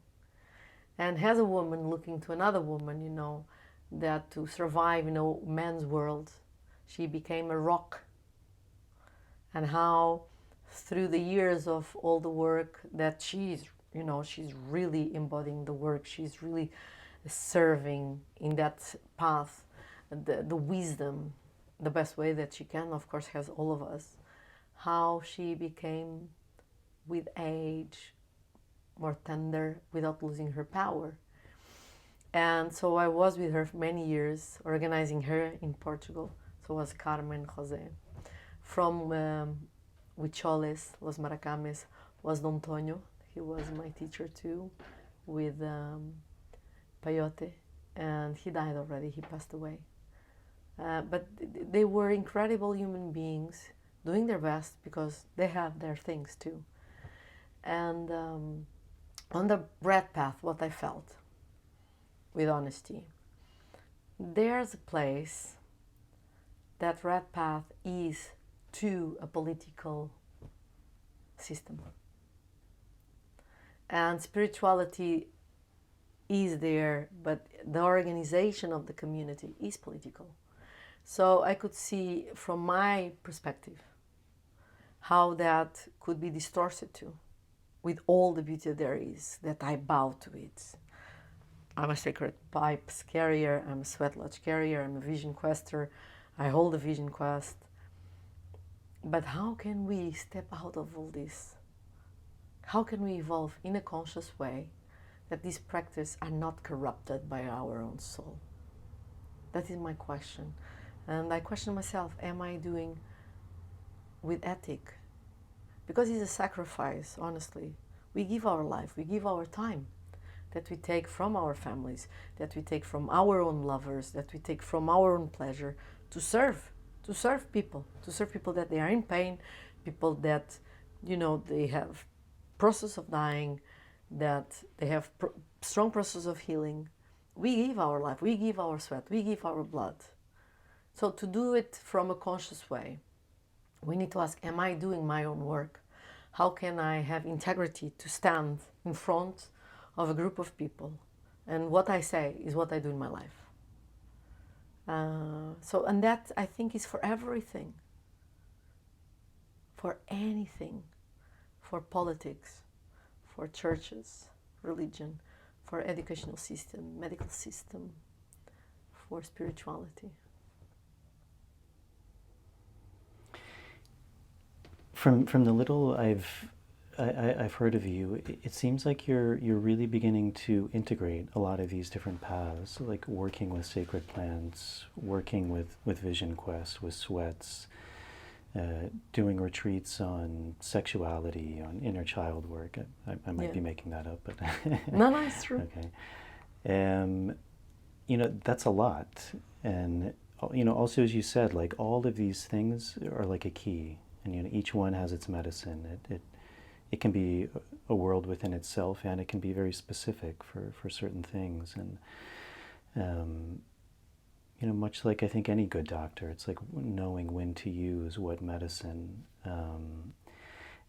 And as a woman looking to another woman, you know, that to survive in a man's world, she became a rock. And how through the years of all the work that she's, you know, she's really embodying the work, she's really serving in that path, the wisdom, the best way that she can, of course, has all of us, how she became, with age, more tender without losing her power. And so I was with her for many years, organizing her in Portugal. So was Carmen Jose. From Huicholes, Los Maracames, was Don Tonio. He was my teacher too, with Peyote. And he died already, he passed away. But they were incredible human beings, doing their best because they have their things too. And on the red path, what I felt, with honesty, there's a place that red path is to a political system. And spirituality is there, but the organization of the community is political. So I could see from my perspective how that could be distorted too, with all the beauty there is, that I bow to it. I'm a sacred pipes carrier, I'm a sweat lodge carrier, I'm a vision quester, I hold a vision quest. But how can we step out of all this? How can we evolve in a conscious way that these practices are not corrupted by our own soul? That is my question. And I question myself, am I doing with ethic? Because it's a sacrifice, honestly. We give our life, we give our time that we take from our families, that we take from our own lovers, that we take from our own pleasure to serve people that they are in pain, people that, you know, they have process of dying, that they have strong process of healing. We give our life, we give our sweat, we give our blood. So to do it from a conscious way, we need to ask, am I doing my own work? How can I have integrity to stand in front of a group of people? And what I say is what I do in my life. And that, I think, is for everything. For anything. For politics, for churches, religion, for educational system, medical system, for spirituality. From the little I've heard of you, it seems like you're really beginning to integrate a lot of these different paths, like working with sacred plants, working with Vision Quest, with sweats, doing retreats on sexuality, on inner child work. I might be making that up, but No, it's true. Okay. You know, that's a lot. And, you know, also as you said, like all of these things are like a key. And, you know, each one has its medicine. It can be a world within itself, and it can be very specific for certain things. And, you know, much like I think any good doctor, it's like knowing when to use what medicine.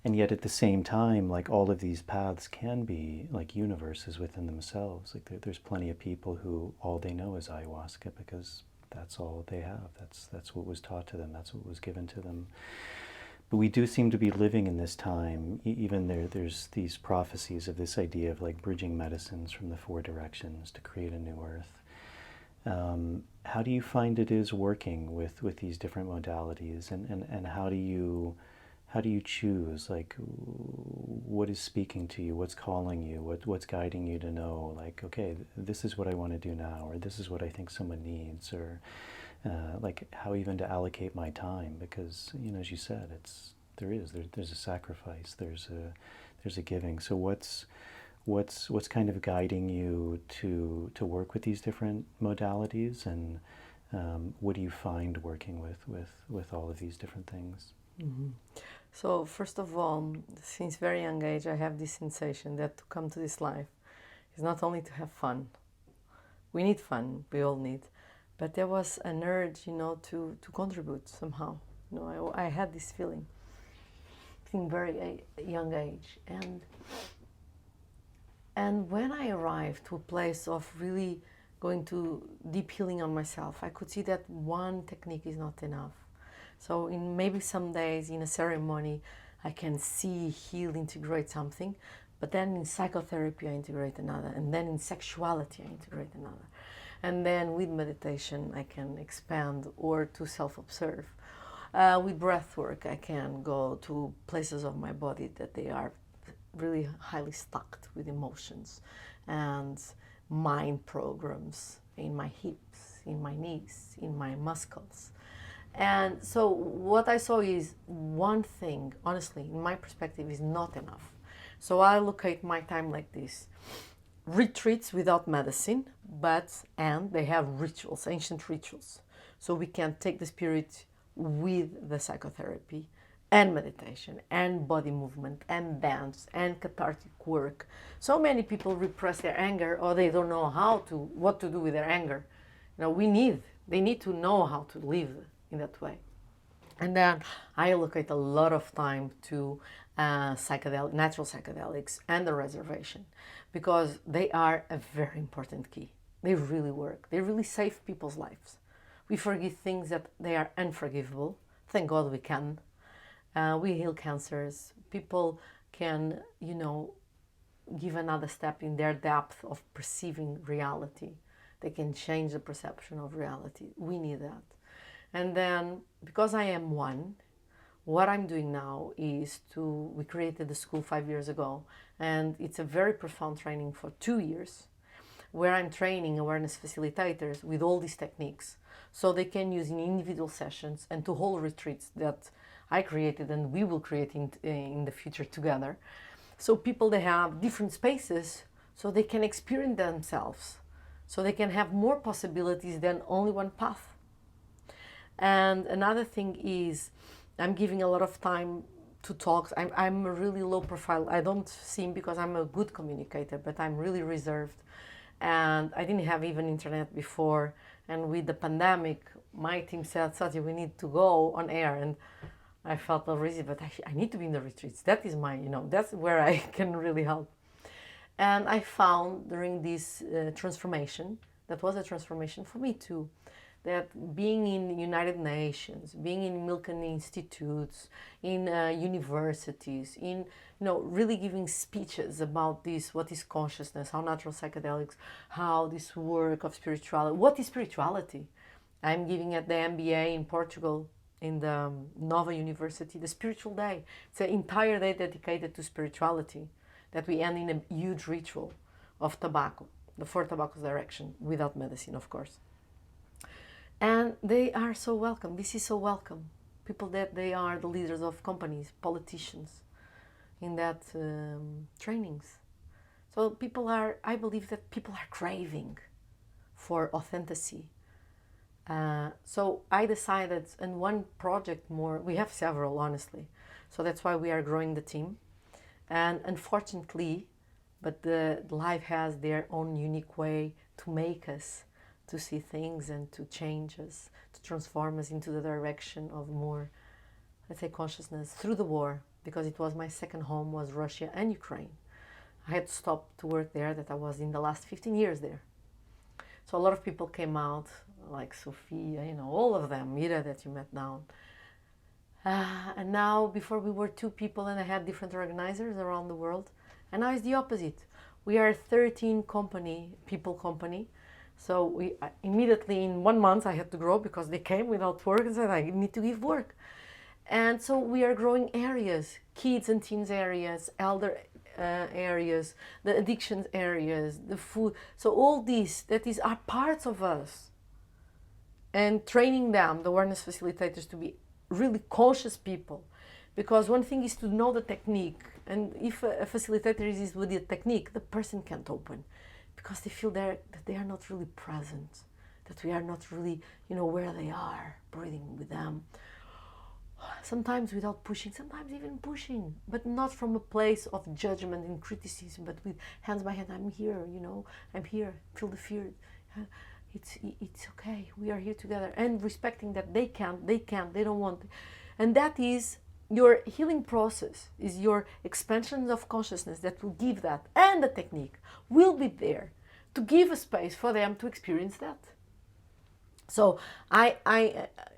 And yet at the same time, like all of these paths can be like universes within themselves. Like there's plenty of people who all they know is ayahuasca because that's all they have. That's what was taught to them. That's what was given to them. But we do seem to be living in this time. Even there's these prophecies of this idea of like bridging medicines from the four directions to create a new earth. How do you find it is working with these different modalities, and how do you choose, like, what is speaking to you, what's calling you, what's guiding you to know, like, okay, this is what I want to do now, or this is what I think someone needs, or like how even to allocate my time, because, you know, as you said, there's a sacrifice, there's a giving. So what's kind of guiding you to work with these different modalities, and what do you find working with all of these different things? Mm-hmm. So first of all, since very young age, I have this sensation that to come to this life is not only to have fun. We need fun, we all need, but there was an urge, you know, to contribute somehow. You know, I had this feeling in very young age, and when I arrived to a place of really going to deep healing on myself, I could see that one technique is not enough. So in maybe some days in a ceremony, I can see, heal, integrate something, but then in psychotherapy I integrate another, and then in sexuality I integrate another. And then with meditation I can expand or to self-observe. With breath work I can go to places of my body that they are really highly stocked with emotions and mind programs in my hips, in my knees, in my muscles. And so what I saw is one thing, honestly, in my perspective, is not enough. So I allocate my time like this. Retreats without medicine, and they have rituals, ancient rituals. So we can take the spirit with the psychotherapy and meditation and body movement and dance and cathartic work. So many people repress their anger, or they don't know what to do with their anger. You know, they need to know how to live in that way. And then I allocate a lot of time to natural psychedelics and the reservation, because they are a very important key. They really work. They really save people's lives. We forgive things that they are unforgivable. Thank God we can. We heal cancers. People can, you know, give another step in their depth of perceiving reality. They can change the perception of reality. We need that. And then, because I am one, what I'm doing now is we created the school 5 years ago, and it's a very profound training for 2 years, where I'm training awareness facilitators with all these techniques, so they can use in individual sessions and to hold retreats that I created and we will create in the future together. So people, they have different spaces so they can experience themselves, so they can have more possibilities than only one path. And another thing is, I'm giving a lot of time to talks. I'm a really low profile. I don't seem, because I'm a good communicator, but I'm really reserved. And I didn't have even internet before. And with the pandemic, my team said, Satya, we need to go on air. And I felt already, but I need to be in the retreats. That is that's where I can really help. And I found during this transformation, that was a transformation for me too, that being in United Nations, being in Milken institutes, in universities, in really giving speeches about this, what is consciousness, how natural psychedelics, how this work of spirituality, what is spirituality? I'm giving at the MBA in Portugal, in the Nova University, the spiritual day. It's an entire day dedicated to spirituality that we end in a huge ritual of tobacco, the four tobaccos direction, without medicine, of course. And they are so welcome. This is so welcome. People that they are the leaders of companies, politicians, in that trainings. So people are, I believe that people are craving for authenticity. So I decided, and one project more, we have several honestly, so that's why we are growing the team. And unfortunately, but the life has their own unique way to make us to see things and to change us, to transform us into the direction of more, let's say, consciousness through the war, because it was my second home was Russia and Ukraine. I had to stop to work there, that I was in the last 15 years there. So a lot of people came out, like Sophia, all of them, Mira that you met down. And now, before we were 2 people and I had different organizers around the world. And now it's the opposite. We are a 13 people company. So we immediately in 1 month I had to grow because they came without work and said, I need to give work. And so we are growing areas, kids and teens areas, elder areas, the addictions areas, the food. So all these, are parts of us. And training them, the awareness facilitators, to be really conscious people. Because one thing is to know the technique. And if a facilitator is with the technique, the person can't open. Because they feel that they are not really present. That we are not really, where they are, breathing with them. Sometimes without pushing, sometimes even pushing, but not from a place of judgment and criticism, but with hands by hand, I'm here, I'm here, feel the fear. It's okay, we are here together. And respecting that they can't, they don't want. And that is your healing process, is your expansion of consciousness that will give that. And the technique will be there to give a space for them to experience that. So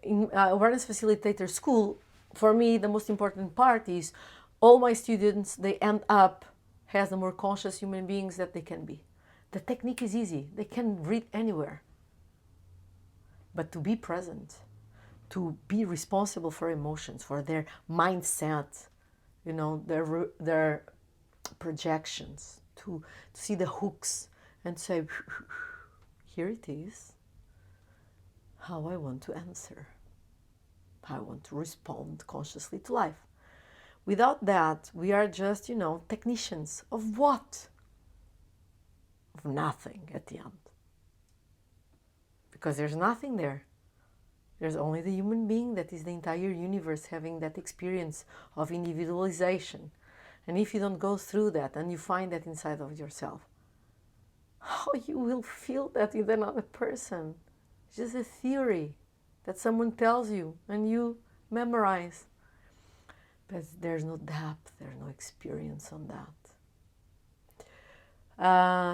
in Awareness Facilitator School, for me, the most important part is all my students, they end up as the more conscious human beings that they can be. The technique is easy. They can read anywhere. But to be present, to be responsible for emotions, for their mindset, their projections, to see the hooks and say, here it is. How I want to answer. I want to respond consciously to life. Without that, we are just, technicians of what? Of nothing at the end. Because there's nothing there. There's only the human being that is the entire universe having that experience of individualization. And if you don't go through that and you find that inside of yourself, how you will feel that with another person? It's just a theory that someone tells you and you memorize. But there's no depth, there's no experience on that.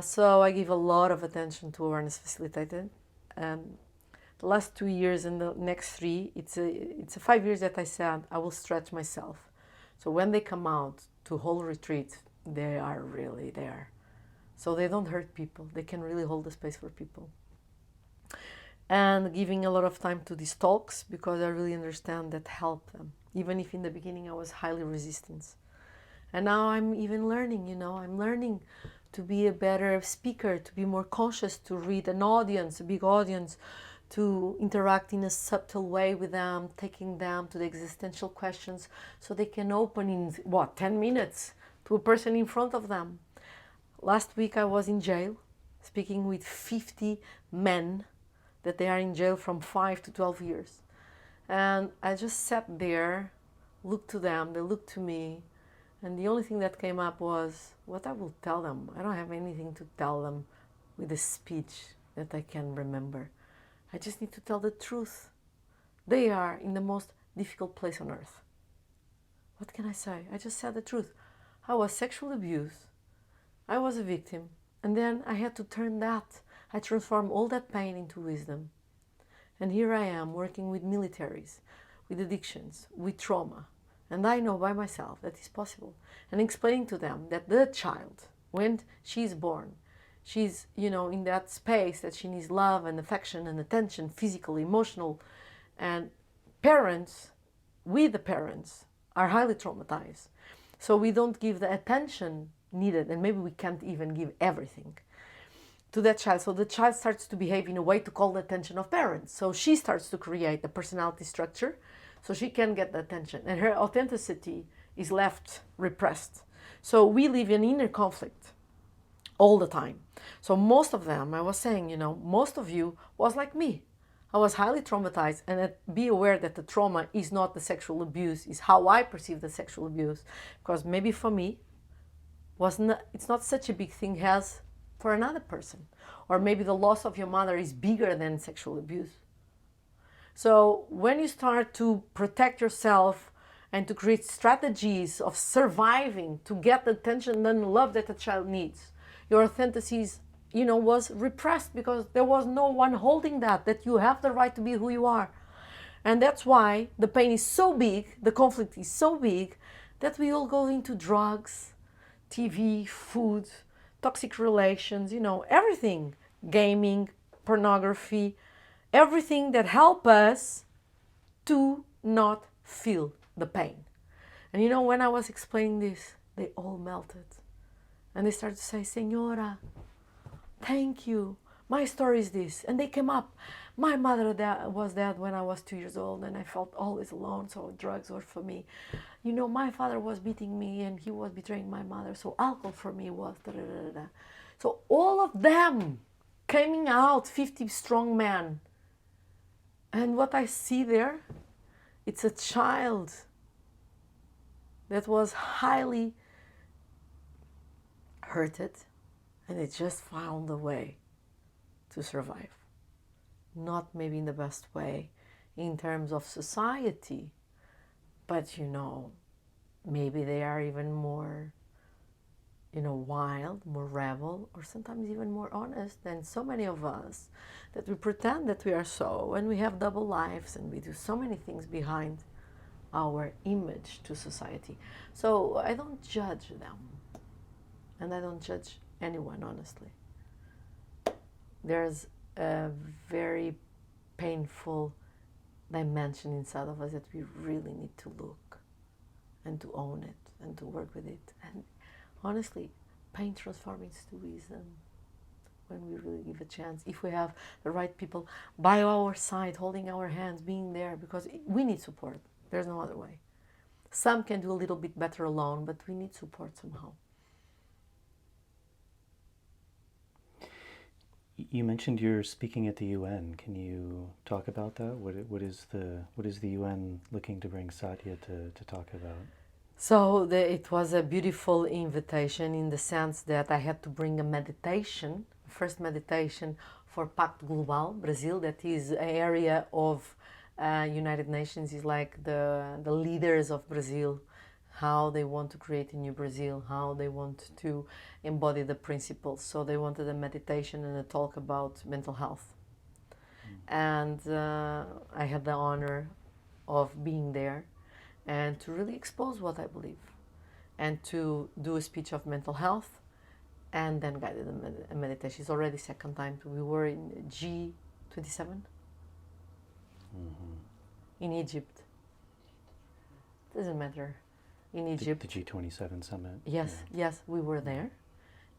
So I give a lot of attention to Awareness Facilitated. The last 2 years and the next 3, it's a 5 years that I said I will stretch myself. So when they come out to whole retreat, they are really there. So they don't hurt people. They can really hold the space for people. And giving a lot of time to these talks because I really understand that help them. Even if in the beginning I was highly resistant. And now I'm even learning, I'm learning to be a better speaker, to be more conscious, to read an audience, a big audience, to interact in a subtle way with them, taking them to the existential questions so they can open in, 10 minutes to a person in front of them. Last week I was in jail, speaking with 50 men that they are in jail from 5 to 12 years. And I just sat there, looked to them, they looked to me, and the only thing that came up was what I will tell them. I don't have anything to tell them with a speech that I can remember. I just need to tell the truth. They are in the most difficult place on earth. What can I say? I just said the truth. I was sexually abused. I was a victim. And then I had to turn that. I transformed all that pain into wisdom. And here I am working with militaries, with addictions, with trauma. And I know by myself that it's possible. And explaining to them that the child, when she's born, she's, in that space that she needs love and affection and attention, physical, emotional. And we the parents, are highly traumatized. So we don't give the attention needed, and maybe we can't even give everything to that child. So the child starts to behave in a way to call the attention of parents. So she starts to create a personality structure so she can get the attention. And her authenticity is left repressed. So we live in inner conflict all the time. So most of them, I was saying, most of you was like me. I was highly traumatized, and be aware that the trauma is not the sexual abuse, is how I perceive the sexual abuse. Because maybe for me, it's not such a big thing as for another person. Or maybe the loss of your mother is bigger than sexual abuse. So when you start to protect yourself and to create strategies of surviving to get the attention and love that the child needs, your authenticity was repressed because there was no one holding that you have the right to be who you are. And that's why the pain is so big, the conflict is so big, that we all go into drugs, TV, food, toxic relations, everything, gaming, pornography, everything that help us to not feel the pain. And when I was explaining this, they all melted. And they started to say, Senora, thank you. My story is this. And they came up. My mother was dead when I was 2 years old, and I felt always alone, so drugs were for me. My father was beating me, and he was betraying my mother, so alcohol for me was da-da-da-da. So all of them coming out, 50 strong men. And what I see there, it's a child that was highly hurted, and it just found a way to survive. Not maybe in the best way in terms of society, but maybe they are even more, wild, more rebel, or sometimes even more honest than so many of us, that we pretend that we are so, and we have double lives, and we do so many things behind our image to society. So I don't judge them, and I don't judge anyone, honestly. There's a very painful dimension inside of us that we really need to look and to own it and to work with it. And honestly, pain transforms into wisdom when we really give a chance. If we have the right people by our side, holding our hands, being there, because we need support. There's no other way. Some can do a little bit better alone, but we need support somehow. You mentioned you're speaking at the UN. Can you talk about that? What is the UN looking to bring Satya to talk about? So it was a beautiful invitation in the sense that I had to bring a meditation, first meditation for Pacto Global, Brazil, that is an area of United Nations, is like the leaders of Brazil, how they want to create a new Brazil, how they want to embody the principles. So they wanted a meditation and a talk about mental health. And I had the honor of being there and to really expose what I believe and to do a speech of mental health and then guided a meditation. It's already second time. We were in G27 in Egypt. Doesn't matter. In Egypt. The G27 summit. Yes, yeah. Yes, we were there.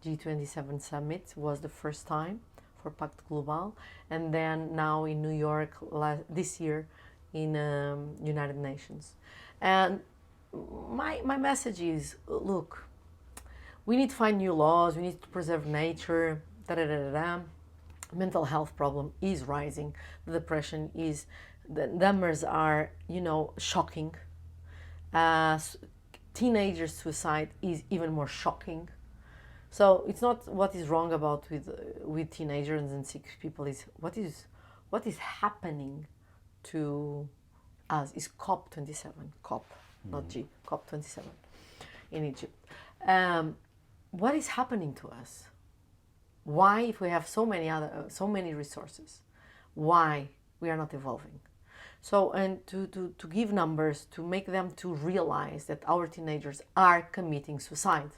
G27 summit was the first time for Pacto Global, and then now in New York this year in United Nations. And my message is, look, we need to find new laws, we need to preserve nature, Mental health problem is rising, the depression is, the numbers are, shocking. Teenager suicide is even more shocking. So it's not what is wrong about with teenagers and sick people, is what is happening to us is COP27, not G, COP27 in Egypt. What is happening to us? Why, if we have so many resources, why we are not evolving. So, and to give numbers, to make them to realize that our teenagers are committing suicide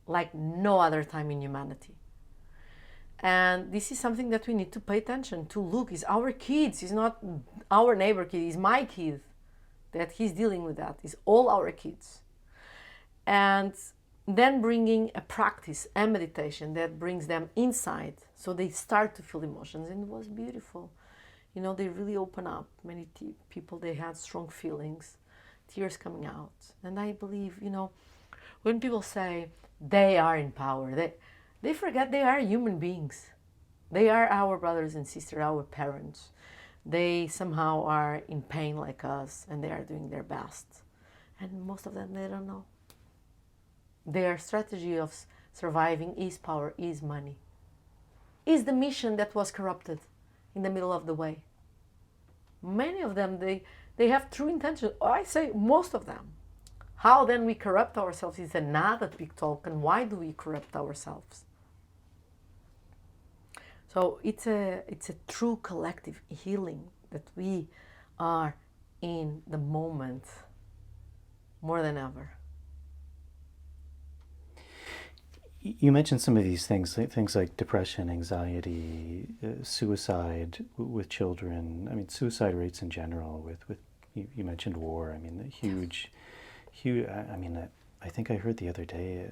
like no other time in humanity. And this is something that we need to pay attention to. Look, it's our kids, it's not our neighbor kid, it's my kid that he's dealing with that. It's all our kids. And then bringing a practice, a meditation that brings them inside so they start to feel emotions. And it was beautiful. You know, they really open up. Many people, they had strong feelings, tears coming out. And I believe, you know, when people say they are in power, they forget they are human beings. They are our brothers and sisters, our parents. They somehow are in pain like us, and they are doing their best. And most of them, they don't know. Their strategy of surviving is power, is money, is the mission that was corrupted in the middle of the way. Many of them, they have true intention. I say most of them. How then we corrupt ourselves is another big talk, and why do we corrupt ourselves? So it's a true collective healing that we are in the moment more than ever. You mentioned some of these things like depression, anxiety, suicide with children. I mean, suicide rates in general. With you mentioned war. I mean, the huge. I mean, I think I heard the other day.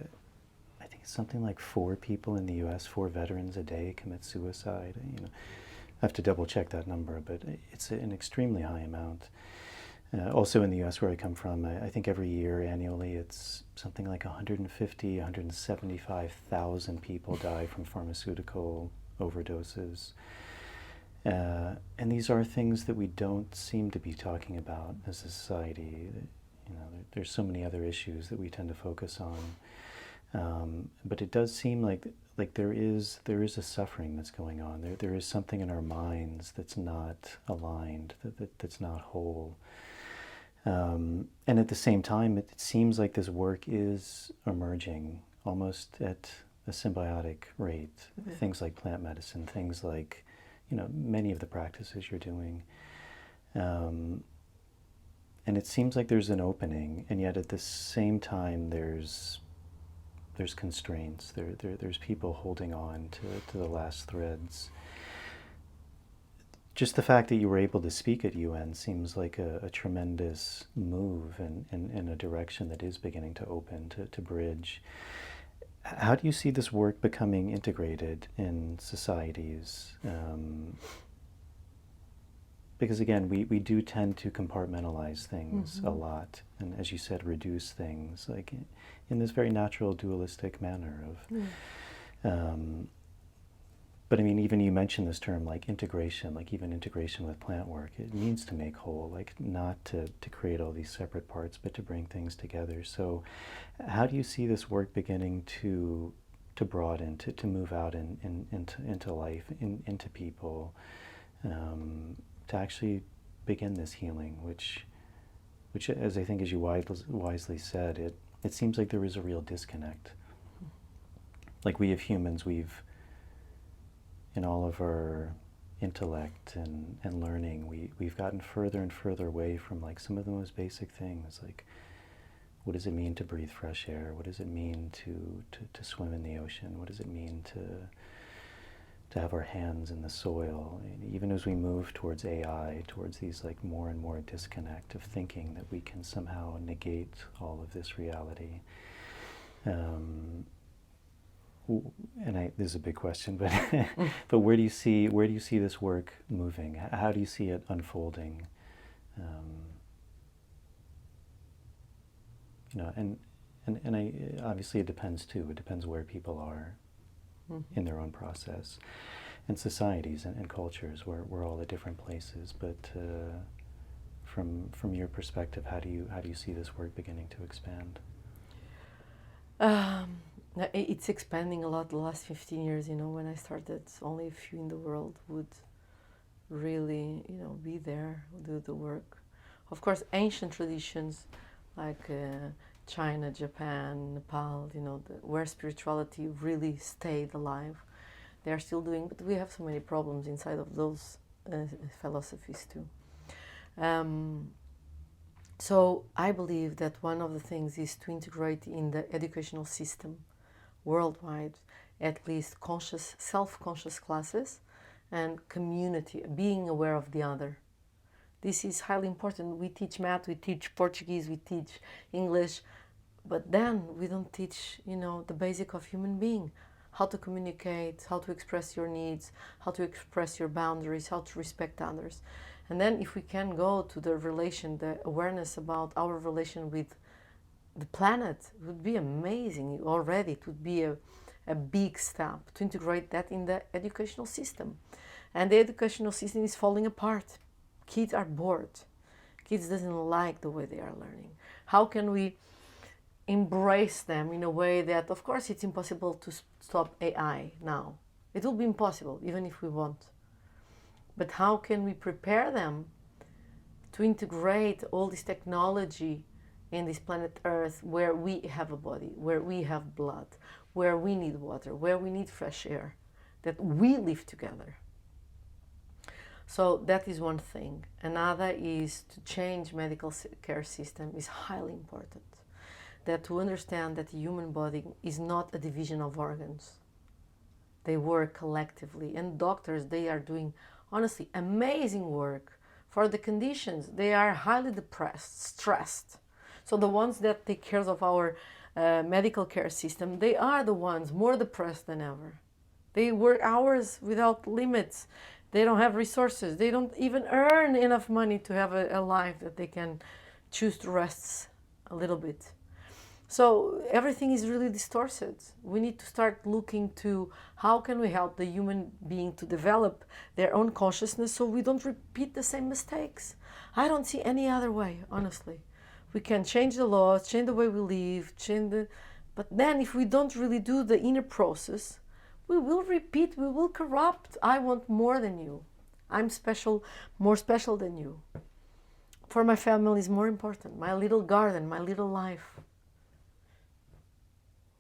I think it's something like 4 people in the U.S., 4 veterans a day commit suicide. You know, I have to double check that number, but it's an extremely high amount. Also in the U.S., where I come from, I think every year, annually, it's something like 150, 175,000 people die from pharmaceutical overdoses. And these are things that we don't seem to be talking about as a society. You know, there's so many other issues that we tend to focus on. But it does seem like there is a suffering that's going on. There is something in our minds that's not aligned, that's not whole. And at the same time, it seems like this work is emerging almost at a symbiotic rate. Mm-hmm. Things like plant medicine, things like, you know, many of the practices you're doing. And it seems like there's an opening, and yet at the same time there's constraints. There's people holding on to the last threads. Just the fact that you were able to speak at UN seems like a tremendous move in a direction that is beginning to open, to bridge. How do you see this work becoming integrated in societies? Because again, we do tend to compartmentalize things a lot, and as you said, reduce things like in this very natural dualistic manner of. But I mean, even you mentioned this term like integration, like even integration with plant work. It means to make whole, like not to create all these separate parts, but to bring things together. So, how do you see this work beginning to broaden, to move out into life, into people? To actually begin this healing, which as I think, as you wisely said, it seems like there is a real disconnect. Like we as humans, in all of our intellect and learning, we've gotten further and further away from like some of the most basic things, like what does it mean to breathe fresh air? What does it mean to swim in the ocean? What does it mean to have our hands in the soil? And even as we move towards AI, towards these like more and more disconnect of thinking that we can somehow negate all of this reality. And this is a big question, but but where do you see this work moving? How do you see it unfolding? You know, and I obviously it depends too. It depends where people are in their own process, and societies and cultures. We're all at different places, but from your perspective, how do you see this work beginning to expand? It's expanding a lot the last 15 years. You know, when I started, only a few in the world would really, you know, be there, do the work. Of course, ancient traditions like China, Japan, Nepal, you know, where spirituality really stayed alive, they are still doing, but we have so many problems inside of those philosophies too. So I believe that one of the things is to integrate in the educational system worldwide at least conscious, self-conscious classes and community, being aware of the other. This is highly important. We teach math, we teach Portuguese, we teach English, but then we don't teach, the basic of human being. How to communicate, how to express your needs, how to express your boundaries, how to respect others. And then if we can go to the relation, the awareness about our relation with the planet, it would be amazing already. It would be a big step to integrate that in the educational system. And the educational system is falling apart. Kids are bored. Kids doesn't like the way they are learning. How can we embrace them in a way that, of course, it's impossible to stop AI now. It will be impossible, even if we want. But how can we prepare them to integrate all this technology in this planet Earth, where we have a body, where we have blood, where we need water, where we need fresh air, that we live together? So that is one thing. Another is to change medical care system is highly important. That to understand that the human body is not a division of organs. They work collectively, and doctors, they are doing, honestly, amazing work for the conditions. They are highly depressed, stressed. So the ones that take care of our medical care system, they are the ones more depressed than ever. They work hours without limits. They don't have resources. They don't even earn enough money to have a life that they can choose to rest a little bit. So everything is really distorted. We need to start looking to how can we help the human being to develop their own consciousness so we don't repeat the same mistakes. I don't see any other way, honestly. We can change the laws, change the way we live, but then if we don't really do the inner process, we will repeat, we will corrupt. I want more than you. I'm special, more special than you. For my family is more important. My little garden, my little life.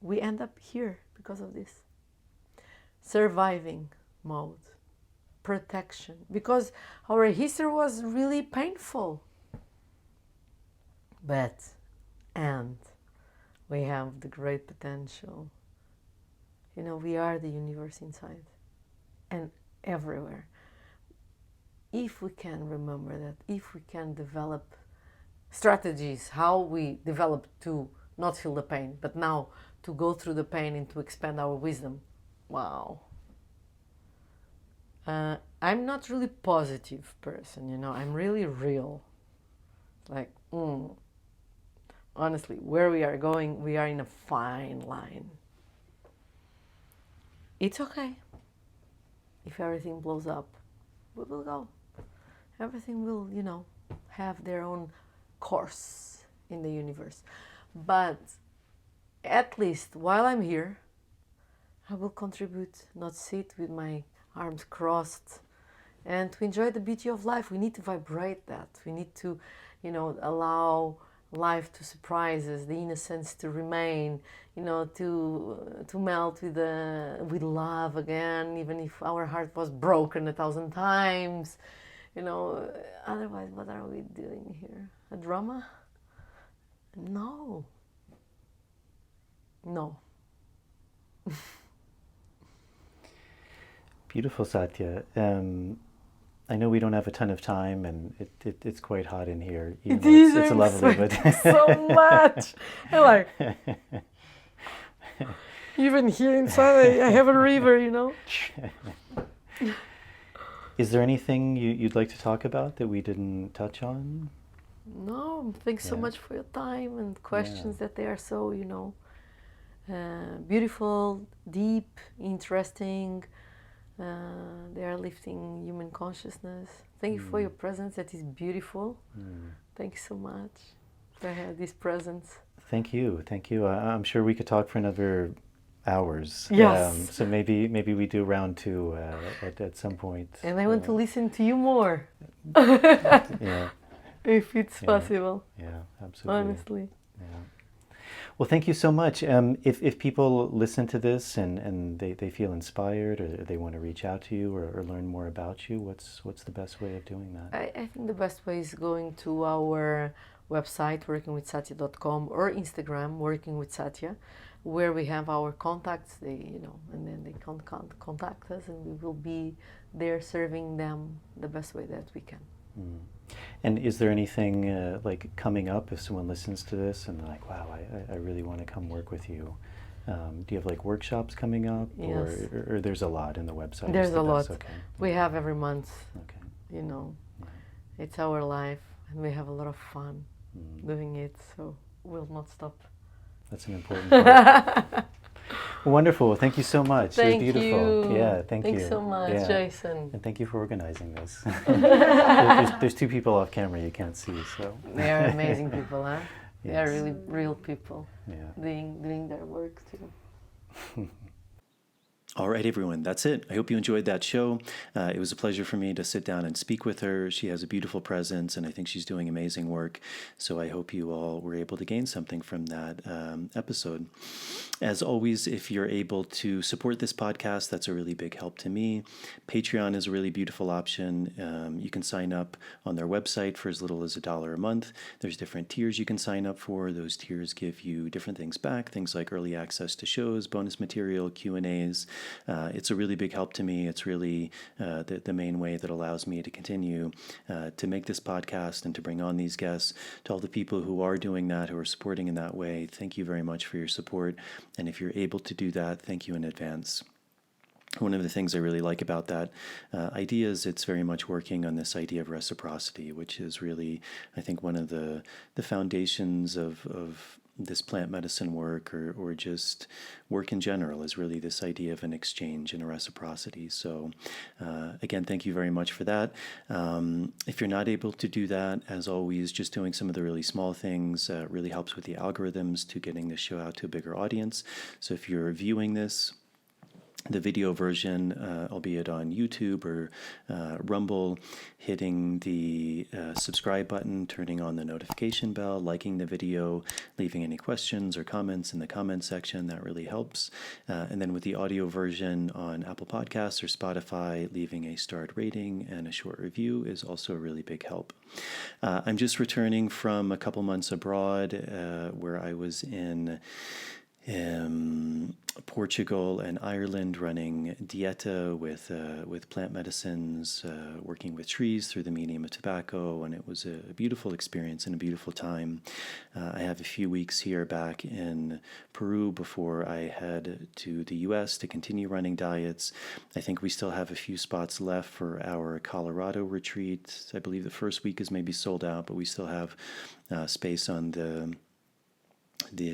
We end up here because of this. Surviving mode. Protection. Because our history was really painful. And we have the great potential. We are the universe inside and everywhere. If we can remember that, if we can develop strategies, how we develop to not feel the pain, but now to go through the pain and to expand our wisdom. Wow. I'm not really positive person, I'm really real. Like, honestly, where we are going, we are in a fine line. It's okay. If everything blows up, we will go. Everything will, have their own course in the universe. But at least while I'm here, I will contribute, not sit with my arms crossed, and to enjoy the beauty of life. We need to vibrate that. We need to, allow life to surprise us, the innocence to remain, to melt with love again, even if our heart was broken 1,000 times. Otherwise, what are we doing here? A drama? No. Beautiful, Satya. I know we don't have a ton of time, and it's quite hot in here. It is. It's lovely, but so much. I like. Even here inside, I have a river. Is there anything you'd like to talk about that we didn't touch on? No. Thanks so much for your time and questions that they are so, beautiful, deep, interesting. They are lifting human consciousness. Thank you for your presence. That is beautiful. Thank you so much for this presence. Thank you. I'm sure we could talk for another hours. Yes. So maybe we do round 2 at some point. And I want to listen to you more. Yeah. If it's possible. Yeah, absolutely. Honestly. Yeah. Well, thank you so much. If people listen to this and they feel inspired or they want to reach out to you or learn more about you, what's the best way of doing that? I think the best way is going to our website, workingwithsatya.com, or Instagram, Working with Satya, where we have our contacts. And then they can contact us, and we will be there serving them the best way that we can. Mm. And is there anything like coming up if someone listens to this and they're like, wow, I really want to come work with you? Do you have like workshops coming up? Yes. Or there's a lot in the website? There's a lot. Okay. We have every month. Okay. It's our life, and we have a lot of fun doing it, so we'll not stop. That's an important part. Wonderful. Thank you so much. Thank it was beautiful. you. Yeah, thank you. Thanks so much, Jason. And thank you for organizing this. there's two people off camera you can't see, so. They are amazing people, huh? Yes. They are really real people. Yeah. Doing their work too. All right, everyone, that's it. I hope you enjoyed that show. It was a pleasure for me to sit down and speak with her. She has a beautiful presence, and I think she's doing amazing work. So I hope you all were able to gain something from that episode. As always, if you're able to support this podcast, that's a really big help to me. Patreon is a really beautiful option. You can sign up on their website for as little as $1 a month. There's different tiers you can sign up for. Those tiers give you different things back, things like early access to shows, bonus material, Q&As. It's a really big help to me. It's really the main way that allows me to continue to make this podcast and to bring on these guests. To all the people who are doing that, who are supporting in that way, thank you very much for your support. And if you're able to do that, thank you in advance. One of the things I really like about that idea is it's very much working on this idea of reciprocity, which is really, I think, one of the foundations of this plant medicine work or just work in general is really this idea of an exchange and a reciprocity. So again, thank you very much for that. If you're not able to do that, as always, just doing some of the really small things really helps with the algorithms to getting this show out to a bigger audience. So if you're viewing this, the video version, albeit on YouTube or Rumble, hitting the subscribe button, turning on the notification bell, liking the video, leaving any questions or comments in the comment section, that really helps. And then with the audio version on Apple Podcasts or Spotify, leaving a starred rating and a short review is also a really big help. I'm just returning from a couple months abroad where I was in Portugal and Ireland running dieta with plant medicines, working with trees through the medium of tobacco, and it was a beautiful experience and a beautiful time. I have a few weeks here back in Peru before I head to the US to continue running diets. I think we still have a few spots left for our Colorado retreat. I believe the first week is maybe sold out, but we still have space on the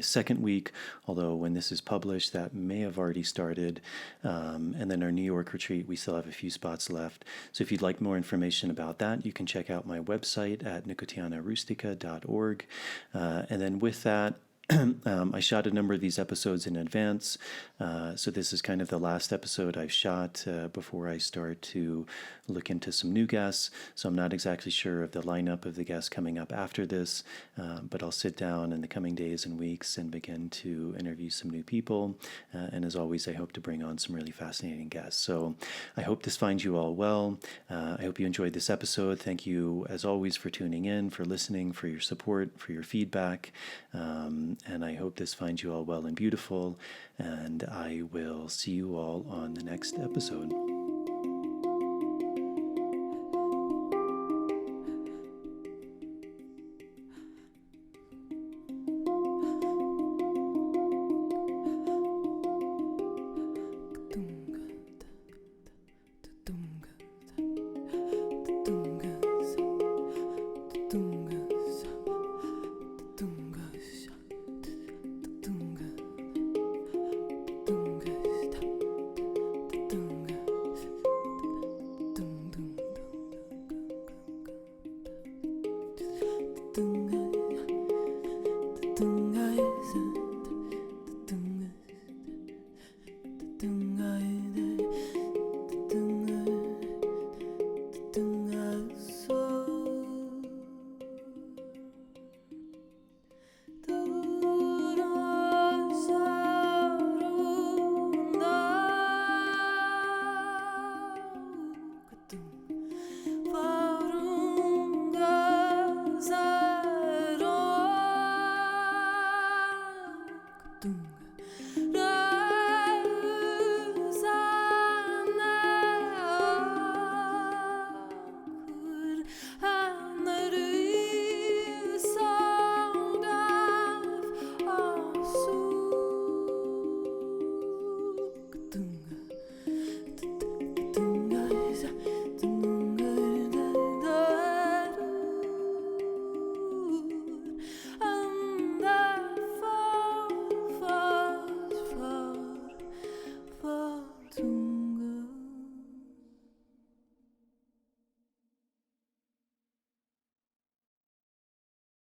second week, although when this is published, that may have already started. And then our New York retreat, we still have a few spots left. So if you'd like more information about that, you can check out my website at nicotianarustica.org. And then with that, I shot a number of these episodes in advance, so this is kind of the last episode I've shot before I start to look into some new guests. So I'm not exactly sure of the lineup of the guests coming up after this, but I'll sit down in the coming days and weeks and begin to interview some new people. And as always, I hope to bring on some really fascinating guests. So I hope this finds you all well. I hope you enjoyed this episode. Thank you, as always, for tuning in, for listening, for your support, for your feedback. And I hope this finds you all well and beautiful, and I will see you all on the next episode.